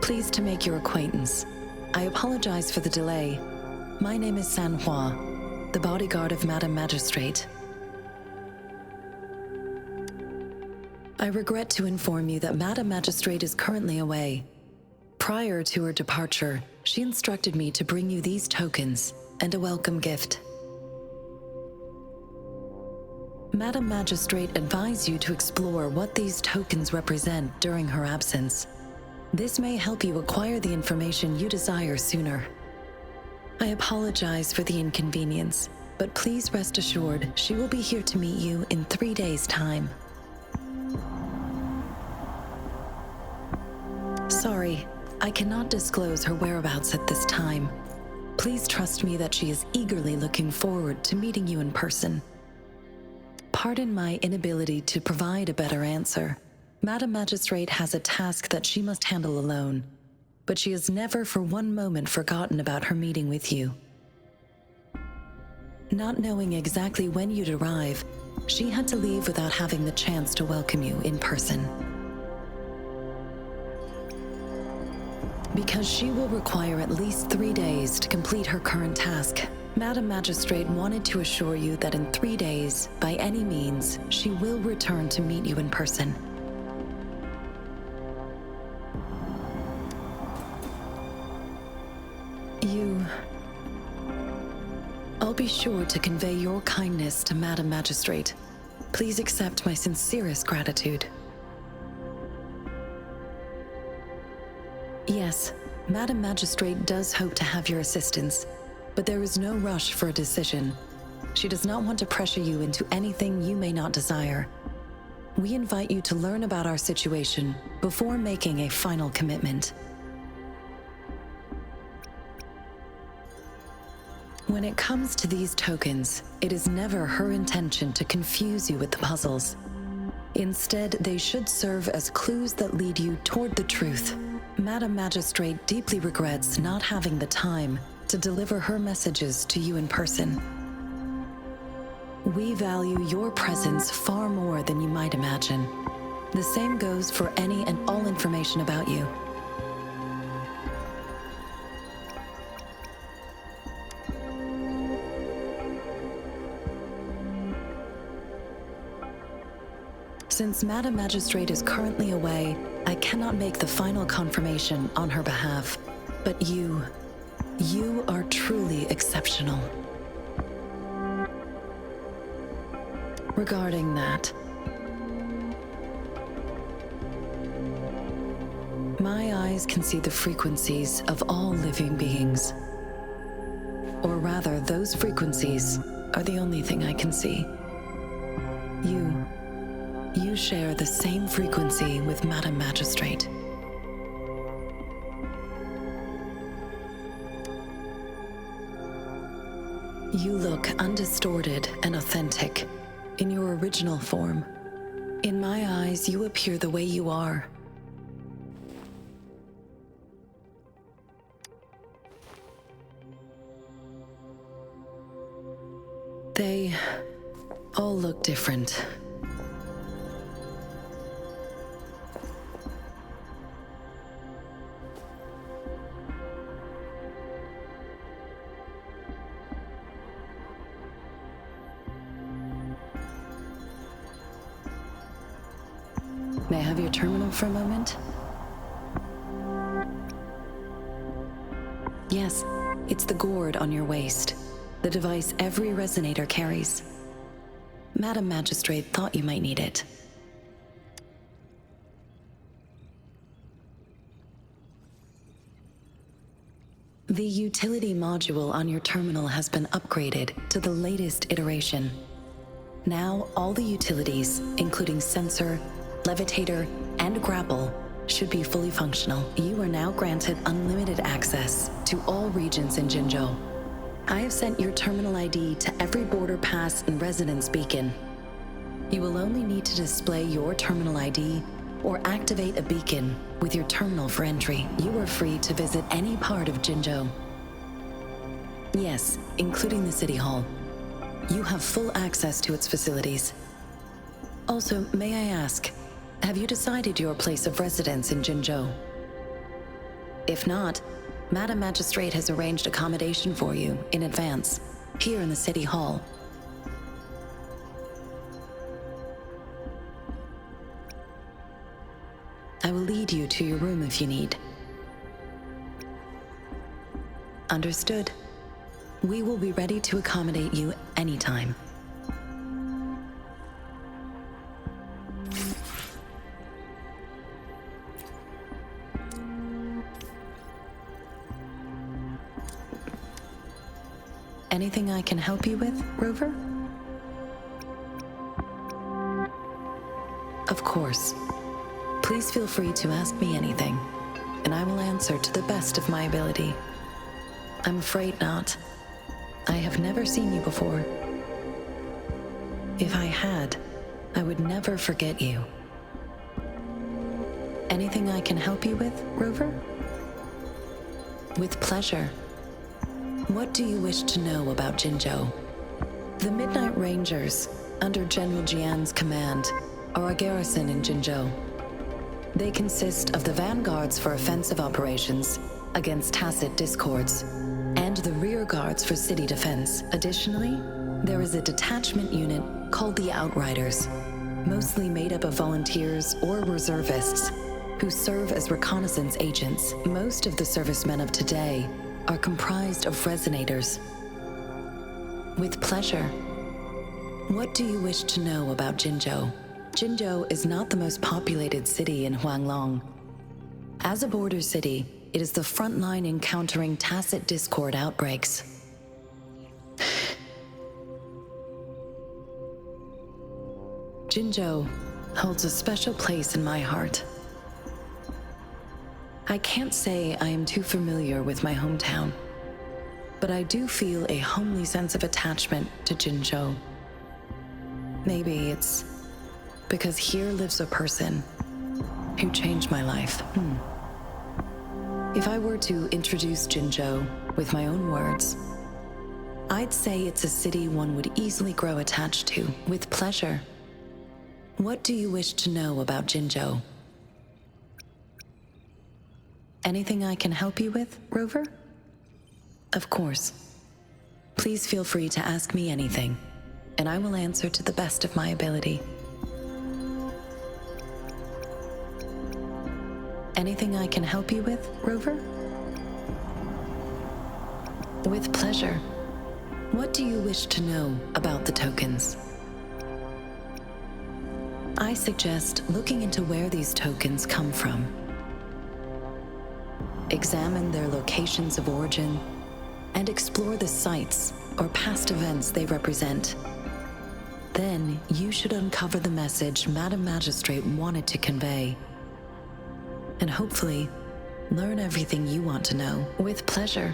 Pleased to make your acquaintance. I apologize for the delay. My name is Sanhua, the bodyguard of Madam Magistrate. I regret to inform you that Madam Magistrate is currently away. Prior to her departure, she instructed me to bring you these tokens and a welcome gift. Madam Magistrate advised you to explore what these tokens represent during her absence. This may help you acquire the information you desire sooner. I apologize for the inconvenience, but please rest assured she will be here to meet you in 3 days' time. Sorry, I cannot disclose her whereabouts at this time. Please trust me that she is eagerly looking forward to meeting you in person. Pardon my inability to provide a better answer. Madam Magistrate has a task that she must handle alone, but she has never for one moment forgotten about her meeting with you. Not knowing exactly when you'd arrive, she had to leave without having the chance to welcome you in person. Because she will require at least 3 days to complete her current task, Madam Magistrate wanted to assure you that in 3 days, by any means, she will return to meet you in person. I'll be sure to convey your kindness to Madam Magistrate. Please accept my sincerest gratitude. Yes, Madam Magistrate does hope to have your assistance, but there is no rush for a decision. She does not want to pressure you into anything you may not desire. We invite you to learn about our situation before making a final commitment. When it comes to these tokens, it is never her intention to confuse you with the puzzles. Instead, they should serve as clues that lead you toward the truth. Madam Magistrate deeply regrets not having the time to deliver her messages to you in person. We value your presence far more than you might imagine. The same goes for any and all information about you. Since Madam Magistrate is currently away, I cannot make the final confirmation on her behalf. But you are truly exceptional. Regarding that, my eyes can see the frequencies of all living beings. Or rather, those frequencies are the only thing I can see. You share the same frequency with Madam Magistrate. You look undistorted and authentic in your original form. In my eyes, you appear the way you are. They all look different. May I have your terminal for a moment? Yes, it's the gourd on your waist, the device every resonator carries. Madam Magistrate thought you might need it. The utility module on your terminal has been upgraded to the latest iteration. Now, all the utilities, including sensor, levitator, and grapple, should be fully functional. You are now granted unlimited access to all regions in Jinzhou. I have sent your terminal ID to every border pass and residence beacon. You will only need to display your terminal ID or activate a beacon with your terminal for entry. You are free to visit any part of Jinzhou. Yes, including the City Hall. You have full access to its facilities. Also, may I ask, have you decided your place of residence in Jinzhou? If not, Madam Magistrate has arranged accommodation for you in advance, here in the City Hall. I will lead you to your room if you need. Understood. We will be ready to accommodate you anytime. Anything I can help you with, Rover? Of course. Please feel free to ask me anything, and I will answer to the best of my ability. I'm afraid not. I have never seen you before. If I had, I would never forget you. Anything I can help you with, Rover? With pleasure. What do you wish to know about Jinzhou? The Midnight Rangers, under General Jian's command, are a garrison in Jinzhou. They consist of the vanguards for offensive operations against tacit discords, and the rear guards for city defense. Additionally, there is a detachment unit called the Outriders, mostly made up of volunteers or reservists who serve as reconnaissance agents. Most of the servicemen of today are comprised of resonators. With pleasure. What do you wish to know about Jinzhou? Jinzhou is not the most populated city in Huanglong. As a border city, it is the front line in countering tacit discord outbreaks. Jinzhou holds a special place in my heart. I can't say I am too familiar with my hometown, but I do feel a homely sense of attachment to Jinzhou. Maybe it's because here lives a person who changed my life. If I were to introduce Jinzhou with my own words, I'd say it's a city one would easily grow attached to with pleasure. What do you wish to know about Jinzhou? Anything I can help you with, Rover? Of course. Please feel free to ask me anything, and I will answer to the best of my ability. Anything I can help you with, Rover? With pleasure. What do you wish to know about the tokens? I suggest looking into where these tokens come from. Examine their locations of origin and explore the sites or past events they represent. Then you should uncover the message Madam Magistrate wanted to convey. And hopefully, learn everything you want to know with pleasure.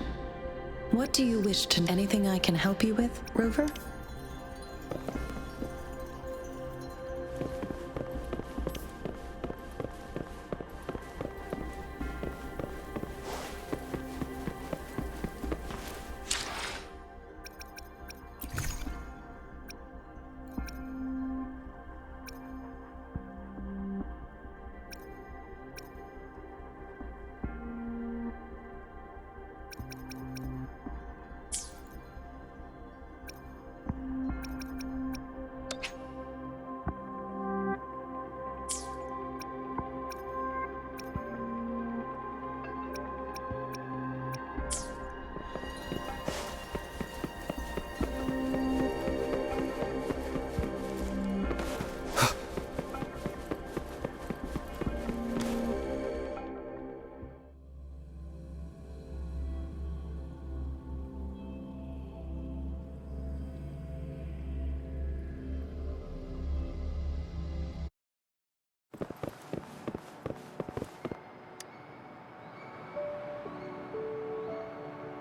What do you wish to... Anything I can help you with, Rover?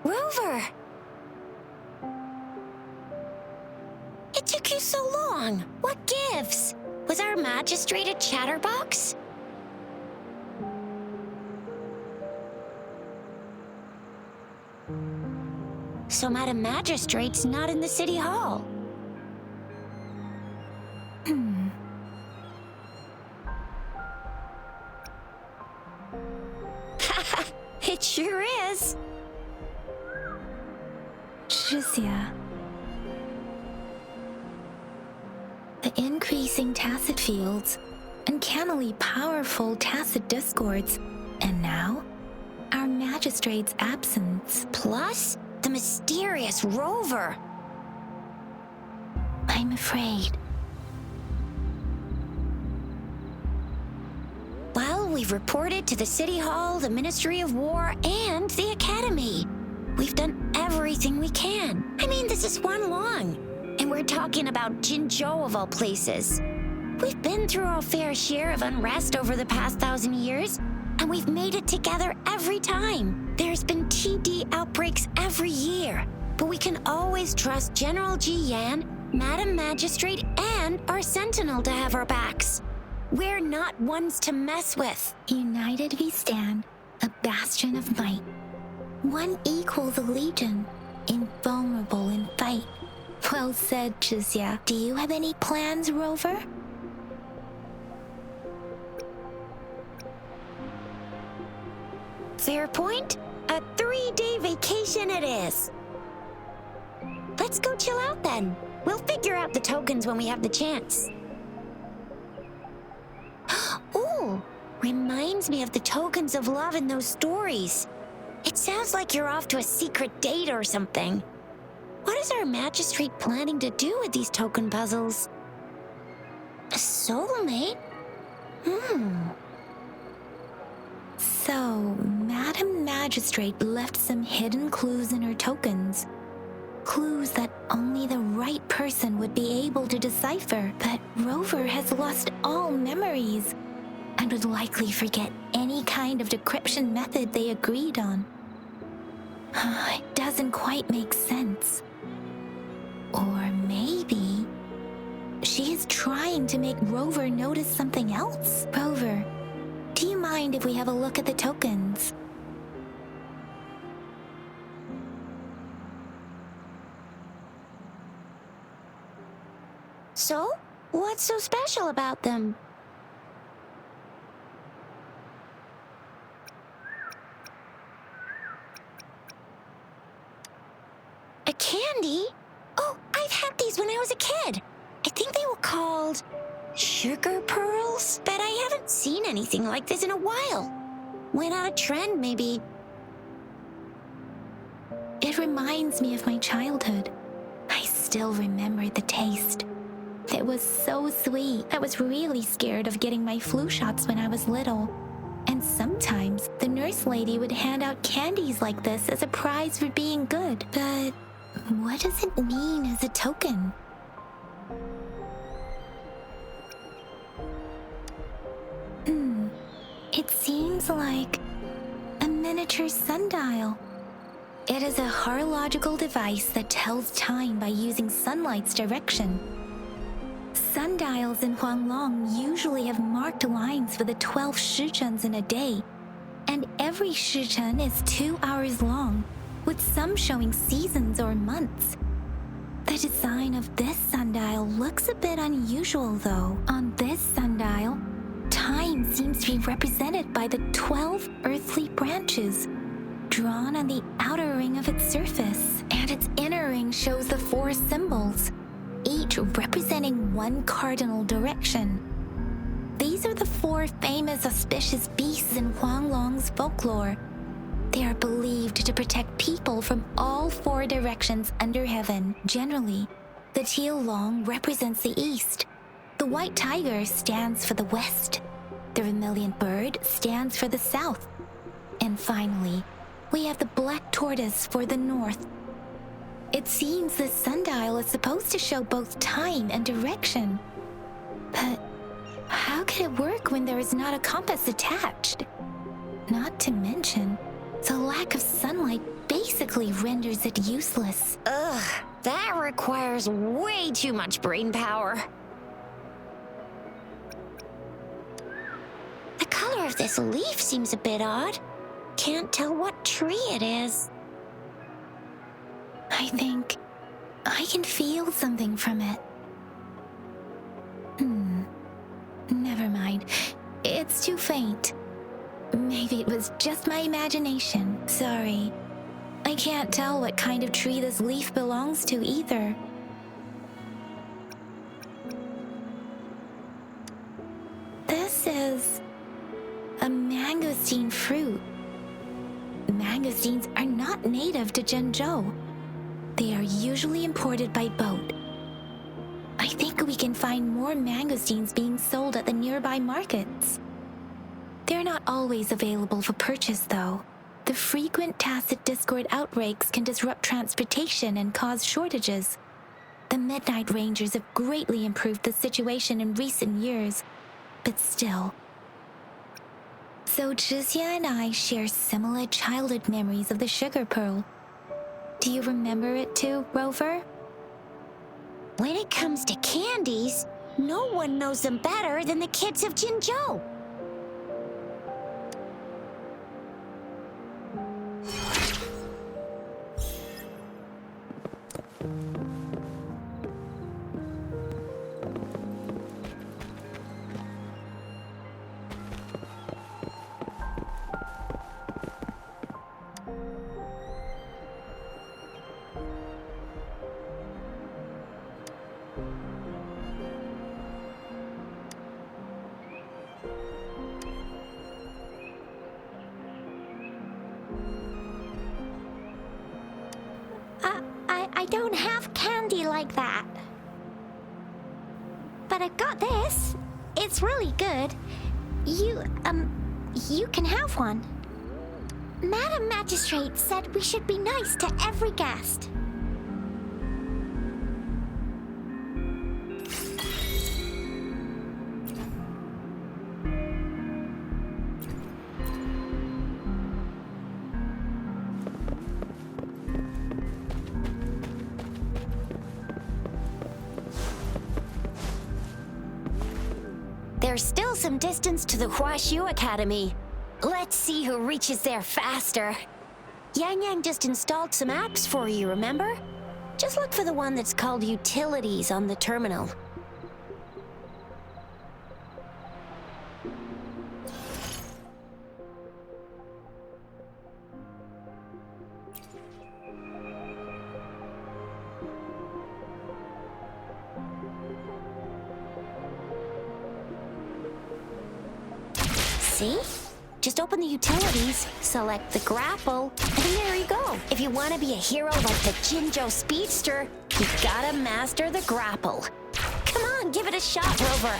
Rover! It took you so long. What gives? Was our magistrate a chatterbox? So Madam Magistrate's not in the city hall. It sure is. Zhixia. The increasing tacit fields, uncannily powerful tacit discords, and now, our magistrate's absence. Plus, the mysterious Rover. I'm afraid. Well, we've reported to the City Hall, the Ministry of War, and the Academy. We've done everything we can. I mean, this is Huanglong, and we're talking about Jinzhou of all places. We've been through our fair share of unrest over the past 1,000 years, and we've made it together every time. There's been TD outbreaks every year, but we can always trust General Ji Yan, Madam Magistrate, and our Sentinel to have our backs. We're not ones to mess with. United we stand, a bastion of might. One equal the Legion, invulnerable in fight. Well said, Zhixia. Do you have any plans, Rover? Fair point. A 3-day vacation it is. Let's go chill out then. We'll figure out the tokens when we have the chance. Ooh, reminds me of the tokens of love in those stories. It sounds like you're off to a secret date or something. What is our magistrate planning to do with these token puzzles? A soulmate? So, Madam Magistrate left some hidden clues in her tokens. Clues that only the right person would be able to decipher. But Rover has lost all memories and would likely forget any kind of decryption method they agreed on. It doesn't quite make sense. Or maybe she is trying to make Rover notice something else. Rover, do you mind if we have a look at the tokens? So, what's so special about them? A candy? Oh, I've had these when I was a kid. I think they were called sugar pearls, but I haven't seen anything like this in a while. Went out of trend, maybe. It reminds me of my childhood. I still remember the taste. It was so sweet. I was really scared of getting my flu shots when I was little. And sometimes the nurse lady would hand out candies like this as a prize for being good. But what does it mean as a token? It seems like a miniature sundial. It is a horological device that tells time by using sunlight's direction. Sundials in Huanglong usually have marked lines for the 12 shichuns in a day, and every shichun is 2 hours long, with some showing seasons or months. The design of this sundial looks a bit unusual though. On this sundial, time seems to be represented by the 12 earthly branches, drawn on the outer ring of its surface, and its inner ring shows the 4 symbols, each representing one cardinal direction. These are the 4 famous auspicious beasts in Huanglong's folklore. They are believed to protect people from all 4 directions under heaven. Generally, the teal long represents the east, the white tiger stands for the west, the vermilion bird stands for the south, and finally, we have the black tortoise for the north. It seems this sundial is supposed to show both time and direction. But how can it work when there is not a compass attached? Not to mention, the lack of sunlight basically renders it useless. Ugh, that requires way too much brain power. The color of this leaf seems a bit odd. Can't tell what tree it is. I think I can feel something from it. Never mind. It's too faint. Maybe it was just my imagination. Sorry. I can't tell what kind of tree this leaf belongs to either. This is a mangosteen fruit. Mangosteens are not native to Zhengzhou. They are usually imported by boat. I think we can find more mangosteens being sold at the nearby markets. They're not always available for purchase, though. The frequent tacit Discord outbreaks can disrupt transportation and cause shortages. The Midnight Rangers have greatly improved the situation in recent years, but still. So Zhixia and I share similar childhood memories of the sugar pearl. Do you remember it too, Rover? When it comes to candies, no one knows them better than the kids of Jinzhou. don't have candy like that. But I've got this. It's really good. You can have one. Madam Magistrate said we should be nice to every guest. There's still some distance to the Huashu Academy. Let's see who reaches there faster. Yang Yang just installed some apps for you, remember? Just look for the one that's called Utilities on the terminal. See? Just open the utilities, select the grapple, and there you go. If you want to be a hero like the Jinzhou Speedster, you gotta master the grapple. Come on, give it a shot, Rover.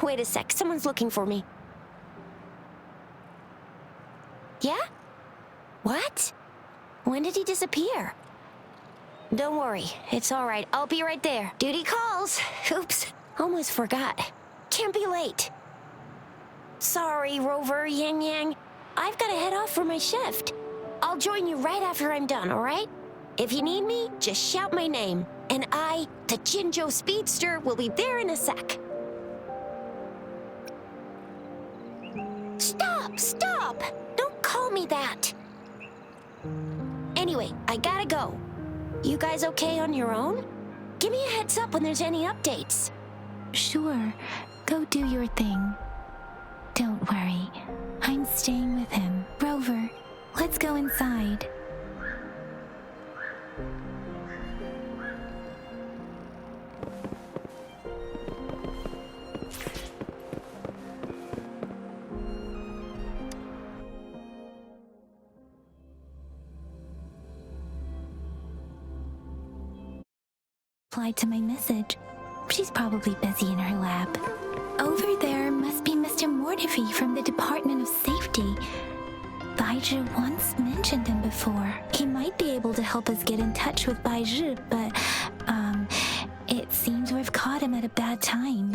Wait a sec, someone's looking for me. Yeah? What? When did he disappear? Don't worry, it's all right. I'll be right there. Duty calls. Oops, almost forgot. Can't be late. Sorry, Rover, Yang Yang. I've got to head off for my shift. I'll join you right after I'm done, all right? If you need me, just shout my name. And I, the Jinzhou Speedster, will be there in a sec. Stop! Don't call me that! Anyway, I gotta go. You guys okay on your own? Give me a heads up when there's any updates. Sure, go do your thing. Don't worry, I'm staying with him. Rover, let's go inside. Replied to my message. She's probably busy in her lab. Over there must be Mr. Mortifi from the Department of Safety. Baizhi once mentioned him before. He might be able to help us get in touch with Baizhi, but, it seems we've caught him at a bad time.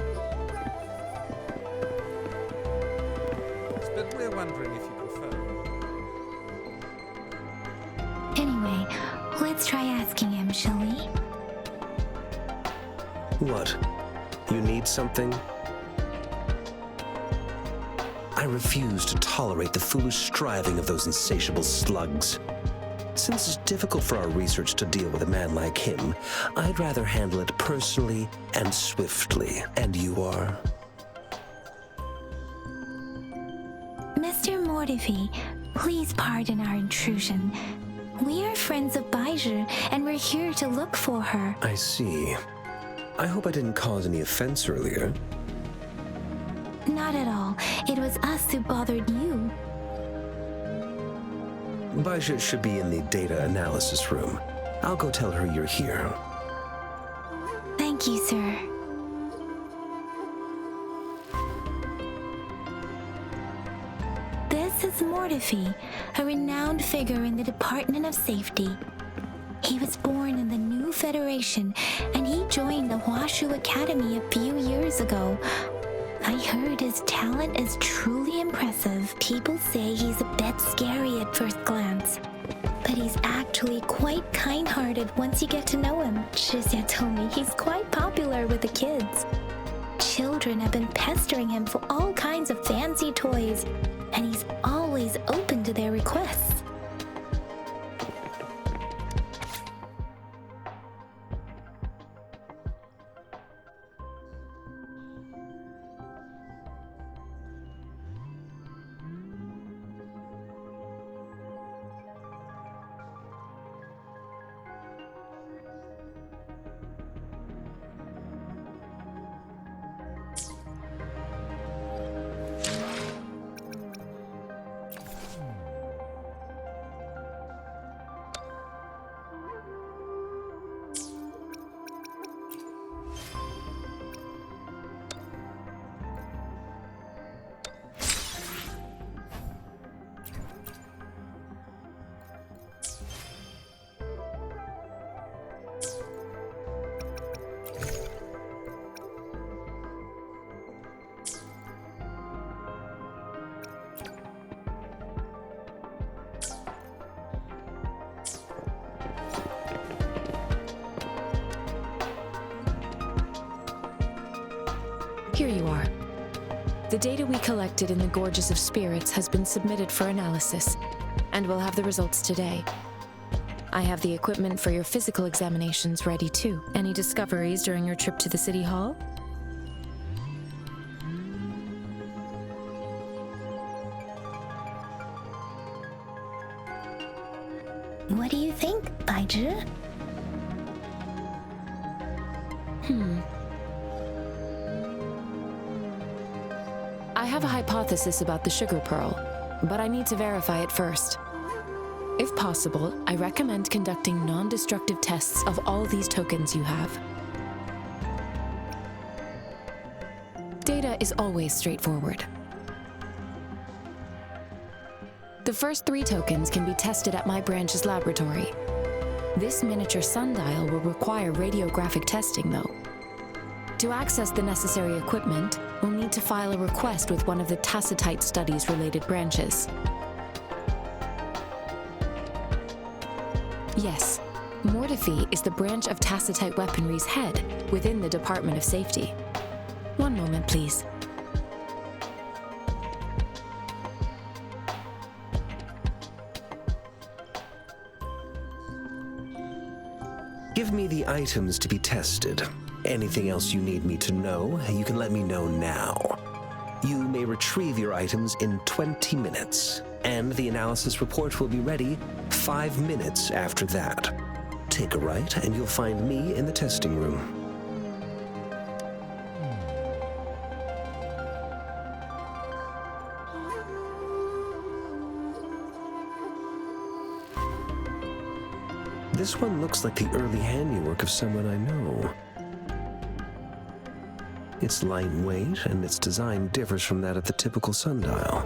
But we're wondering if you prefer. Anyway, let's try asking him, shall we? What? You need something? I refuse to tolerate the foolish striving of those insatiable slugs. Since it's difficult for our research to deal with a man like him, I'd rather handle it personally and swiftly. And you are? Mr. Mortifi, please pardon our intrusion. We are friends of Baizhi, and we're here to look for her. I see. I hope I didn't cause any offense earlier. Not at all. It was us who bothered you. Baizhi should be in the data analysis room. I'll go tell her you're here. Thank you, sir. This is Mortifi, a renowned figure in the Department of Safety. He was born in the new Federation, and he joined the Huashu Academy a few years ago. I heard his talent is truly impressive. People say he's a bit scary at first glance, But he's actually quite kind-hearted once you get to know him. Shizia told me he's quite popular with the kids. Children have been pestering him for all kinds of fancy toys, and he's always open to their requests. Here you are. The data we collected in the Gorges of Spirits has been submitted for analysis, and we'll have the results today. I have the equipment for your physical examinations ready too. Any discoveries during your trip to the City Hall? What do you think, Baizhi? I have a hypothesis about the sugar pearl, but I need to verify it first. If possible, I recommend conducting non-destructive tests of all these tokens you have. Data is always straightforward. The first 3 tokens can be tested at my branch's laboratory. This miniature sundial will require radiographic testing, though. To access the necessary equipment, we'll need to file a request with one of the Tacitite Studies-related branches. Yes, Mortefi is the branch of Tacitite Weaponry's head within the Department of Safety. One moment, please. Give me the items to be tested. Anything else you need me to know, you can let me know now. You may retrieve your items in 20 minutes, and the analysis report will be ready 5 minutes after that. Take a right, and you'll find me in the testing room. This one looks like the early handiwork of someone I know. It's lightweight, and its design differs from that of the typical sundial.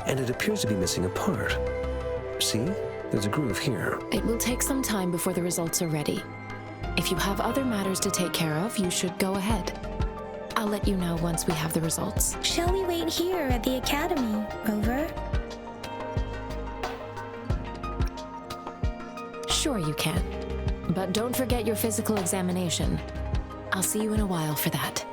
And it appears to be missing a part. See? There's a groove here. It will take some time before the results are ready. If you have other matters to take care of, you should go ahead. I'll let you know once we have the results. Shall we wait here at the academy, Rover? Sure you can. But don't forget your physical examination. I'll see you in a while for that.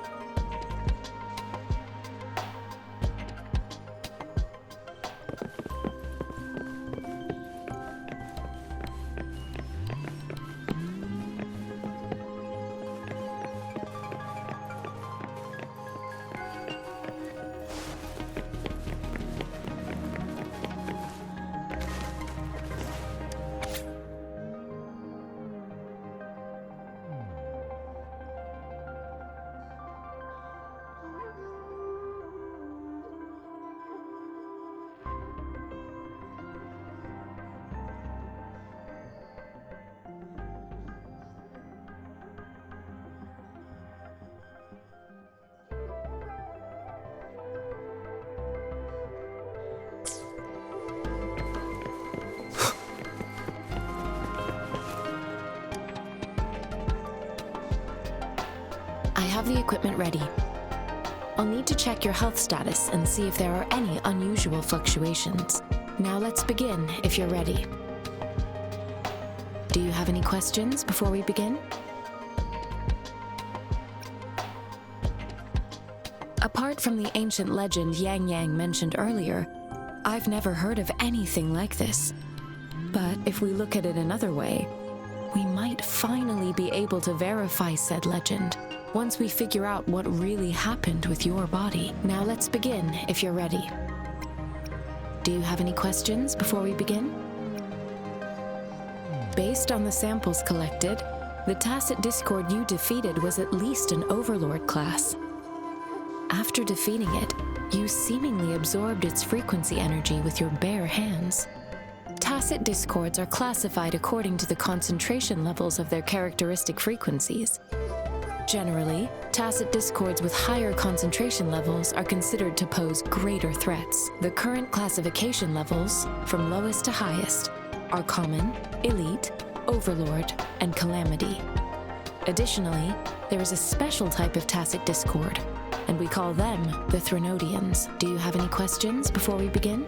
I have the equipment ready. I'll need to check your health status and see if there are any unusual fluctuations. Now let's begin, if you're ready. Do you have any questions before we begin? Apart from the ancient legend Yang Yang mentioned earlier, I've never heard of anything like this. But if we look at it another way, we might finally be able to verify said legend once we figure out what really happened with your body. Now let's begin, if you're ready. Do you have any questions before we begin? Based on the samples collected, the Tacit Discord you defeated was at least an Overlord class. After defeating it, you seemingly absorbed its frequency energy with your bare hands. Tacit Discords are classified according to the concentration levels of their characteristic frequencies. Generally, Tacit Discords with higher concentration levels are considered to pose greater threats. The current classification levels, from lowest to highest, are Common, Elite, Overlord, and Calamity. Additionally, there is a special type of Tacit Discord, and we call them the Threnodians. Do you have any questions before we begin?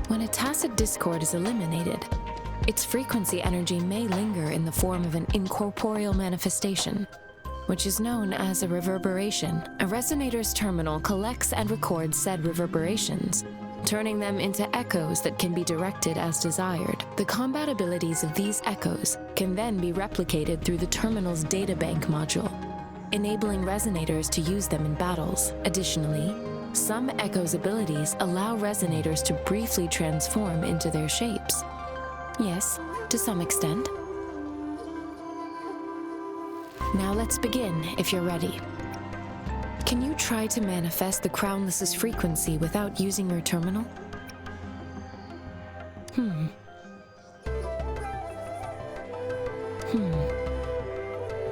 When a Tacit Discord is eliminated, its frequency energy may linger in the form of an incorporeal manifestation, which is known as a reverberation. A resonator's terminal collects and records said reverberations, turning them into echoes that can be directed as desired. The compatibilities of these echoes can then be replicated through the terminal's databank module, enabling resonators to use them in battles. Additionally, some echoes' abilities allow resonators to briefly transform into their shapes. Yes, to some extent. Now let's begin, if you're ready. Can you try to manifest the Crownless's frequency without using your terminal?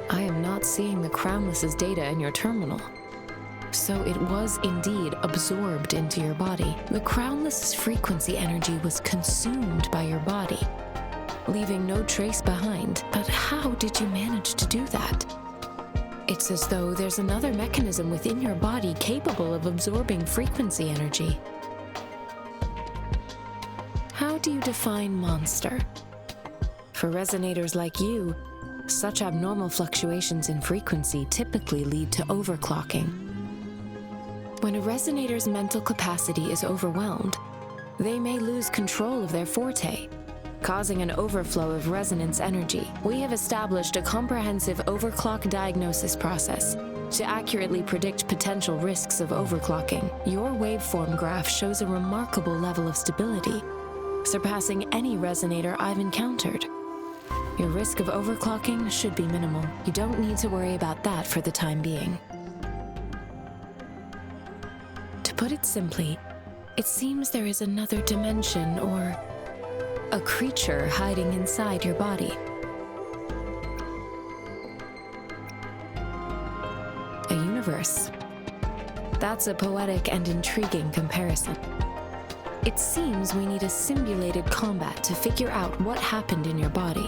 I am not seeing the Crownless's data in your terminal. So it was indeed absorbed into your body. The Crownless's frequency energy was consumed by your body, leaving no trace behind. But how did you manage to do that? It's as though there's another mechanism within your body capable of absorbing frequency energy. How do you define monster? For resonators like you, such abnormal fluctuations in frequency typically lead to overclocking. When a resonator's mental capacity is overwhelmed, they may lose control of their forte, causing an overflow of resonance energy. We have established a comprehensive overclock diagnosis process to accurately predict potential risks of overclocking. Your waveform graph shows a remarkable level of stability, surpassing any resonator I've encountered. Your risk of overclocking should be minimal. You don't need to worry about that for the time being. To put it simply, it seems there is another dimension or a creature hiding inside your body. A universe. That's a poetic and intriguing comparison. It seems we need a simulated combat to figure out what happened in your body.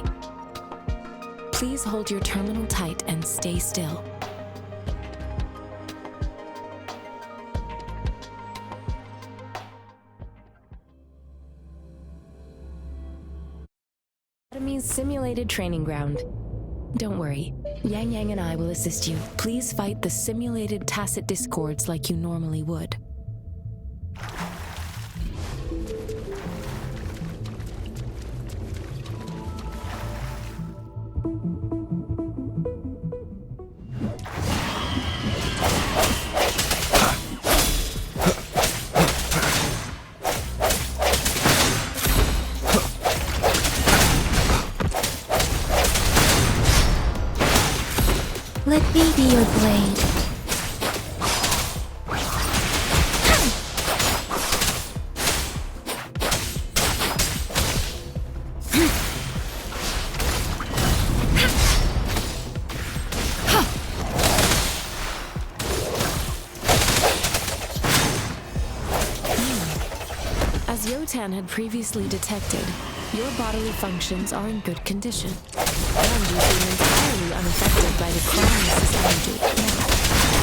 Please hold your terminal tight and stay still. Academy's simulated training ground. Don't worry, Yang Yang and I will assist you. Please fight the simulated Tacit Discords like you normally would. Let me be your blade. As Yotan had previously detected, your bodily functions are in good condition, and you seem entirely unaffected by the Crownless's energy. Now,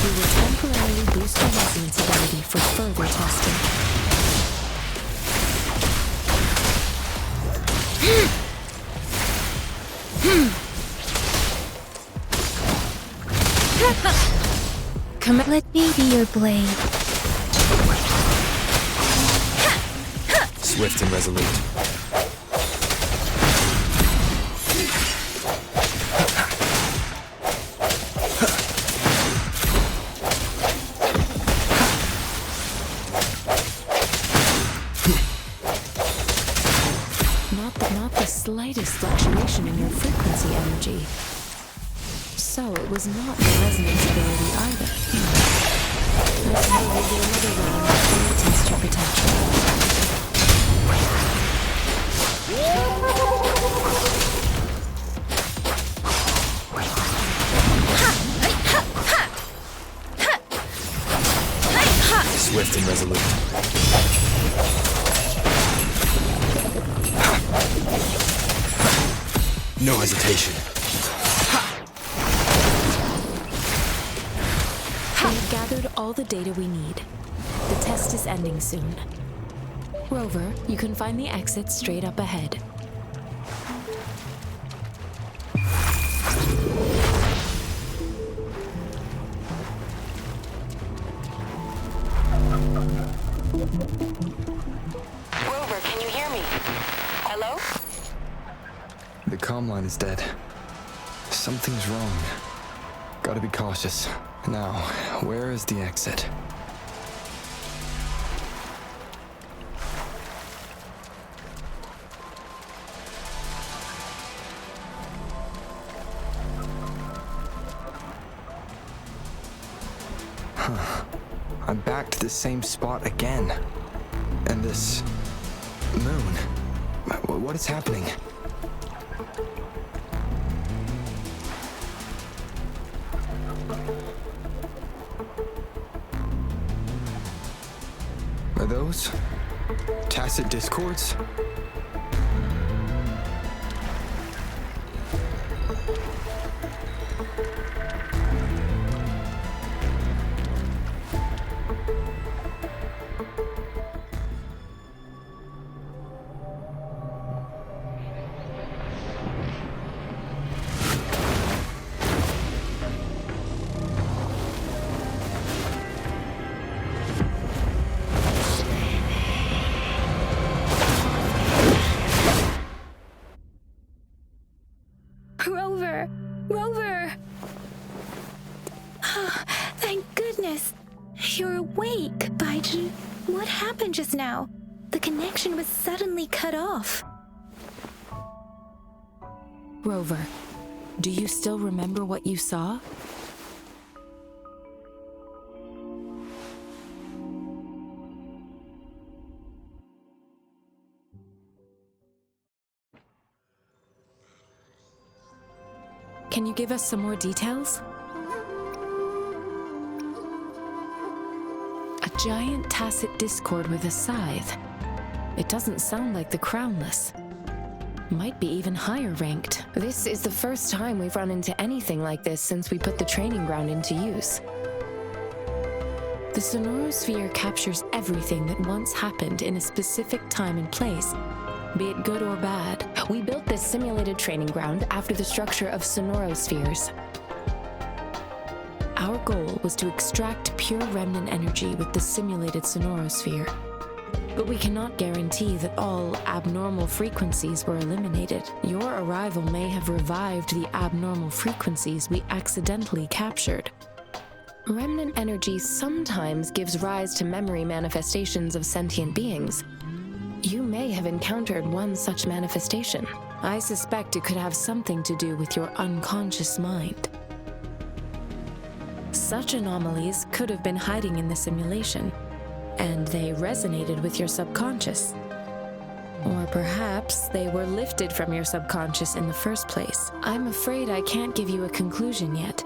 we will temporarily boost your resonance ability for further testing. Let me be your blade. Swift and resolute. Not the slightest fluctuation in your frequency energy. So it was not the resonance ability either. Let's move into another round and test your potential. Swift and resolute. No hesitation. We've gathered all the data we need. The test is ending soon. Rover, you can find the exit straight up ahead. Rover, can you hear me? Hello? The comm line is dead. Something's wrong. Gotta be cautious. Now, where is the exit? I'm back to the same spot again. And this moon. What is happening? Are those tacit discords? Rover! Thank goodness. You're awake, Baiju. What happened just now? The connection was suddenly cut off. Rover, do you still remember what you saw? Can you give us some more details? A giant tacit discord with a scythe. It doesn't sound like the Crownless. Might be even higher ranked. This is the first time we've run into anything like this since we put the training ground into use. The sonorosphere captures everything that once happened in a specific time and place, be it good or bad. We built this simulated training ground after the structure of sonorospheres. Our goal was to extract pure remnant energy with the simulated sonorosphere. But we cannot guarantee that all abnormal frequencies were eliminated. Your arrival may have revived the abnormal frequencies we accidentally captured. Remnant energy sometimes gives rise to memory manifestations of sentient beings. You may have encountered one such manifestation. I suspect it could have something to do with your unconscious mind. Such anomalies could have been hiding in the simulation, and they resonated with your subconscious. Or perhaps they were lifted from your subconscious in the first place. I'm afraid I can't give you a conclusion yet.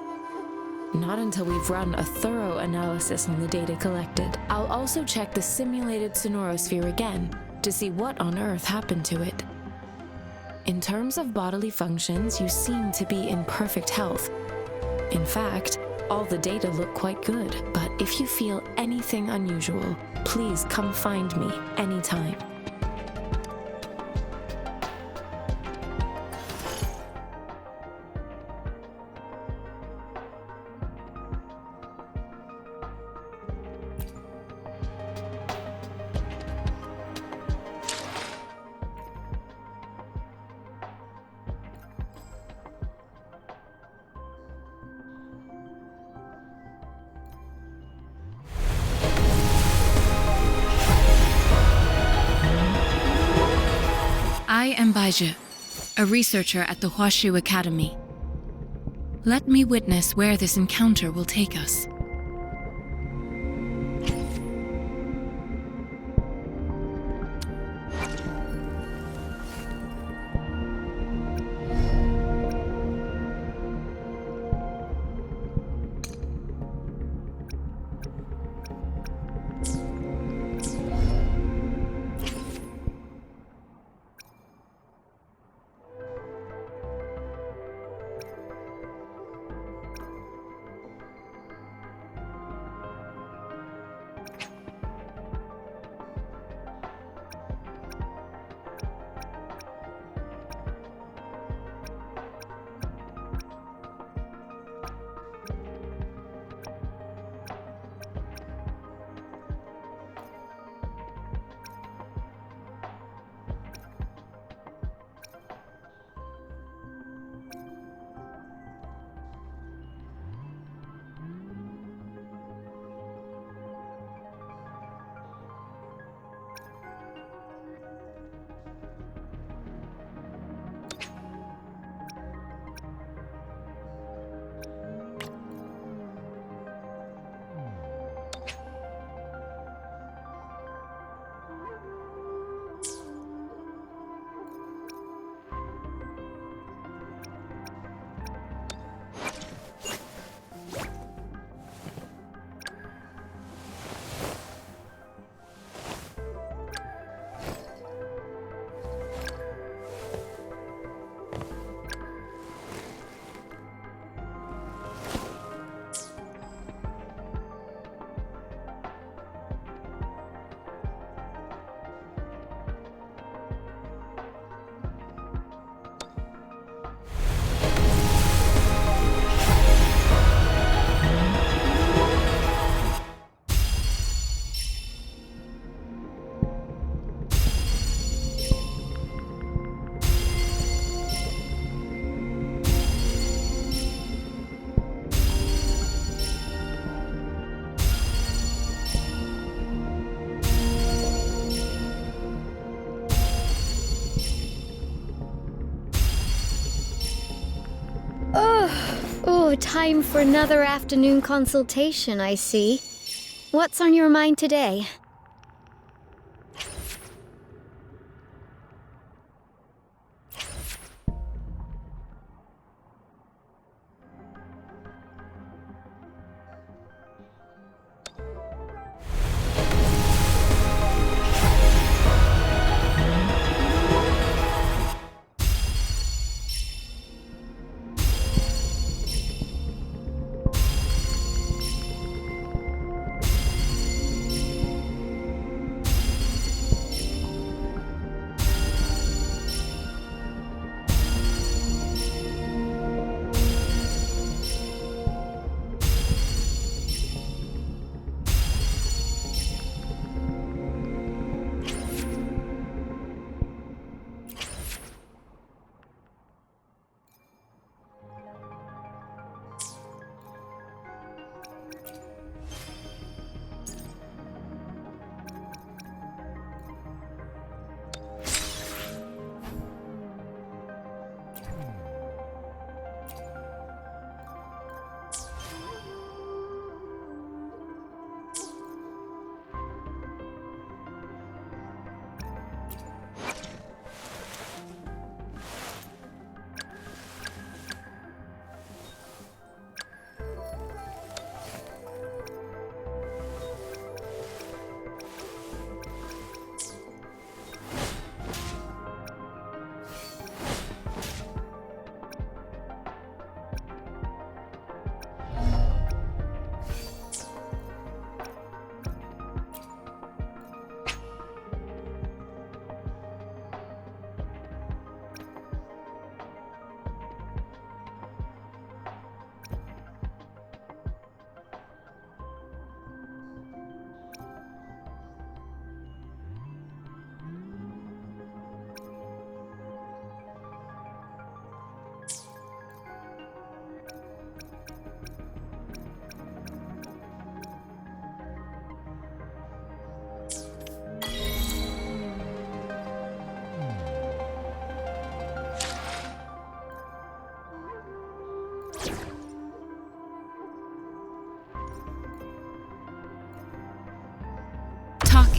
Not until we've run a thorough analysis on the data collected. I'll also check the simulated sonorosphere again to see what on earth happened to it. In terms of bodily functions, you seem to be in perfect health. In fact, all the data look quite good, but if you feel anything unusual, please come find me anytime. I am Baizhi, a researcher at the Huashu Academy. Let me witness where this encounter will take us. Oh, time for another afternoon consultation, I see. What's on your mind today?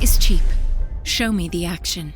is cheap. Show me the action.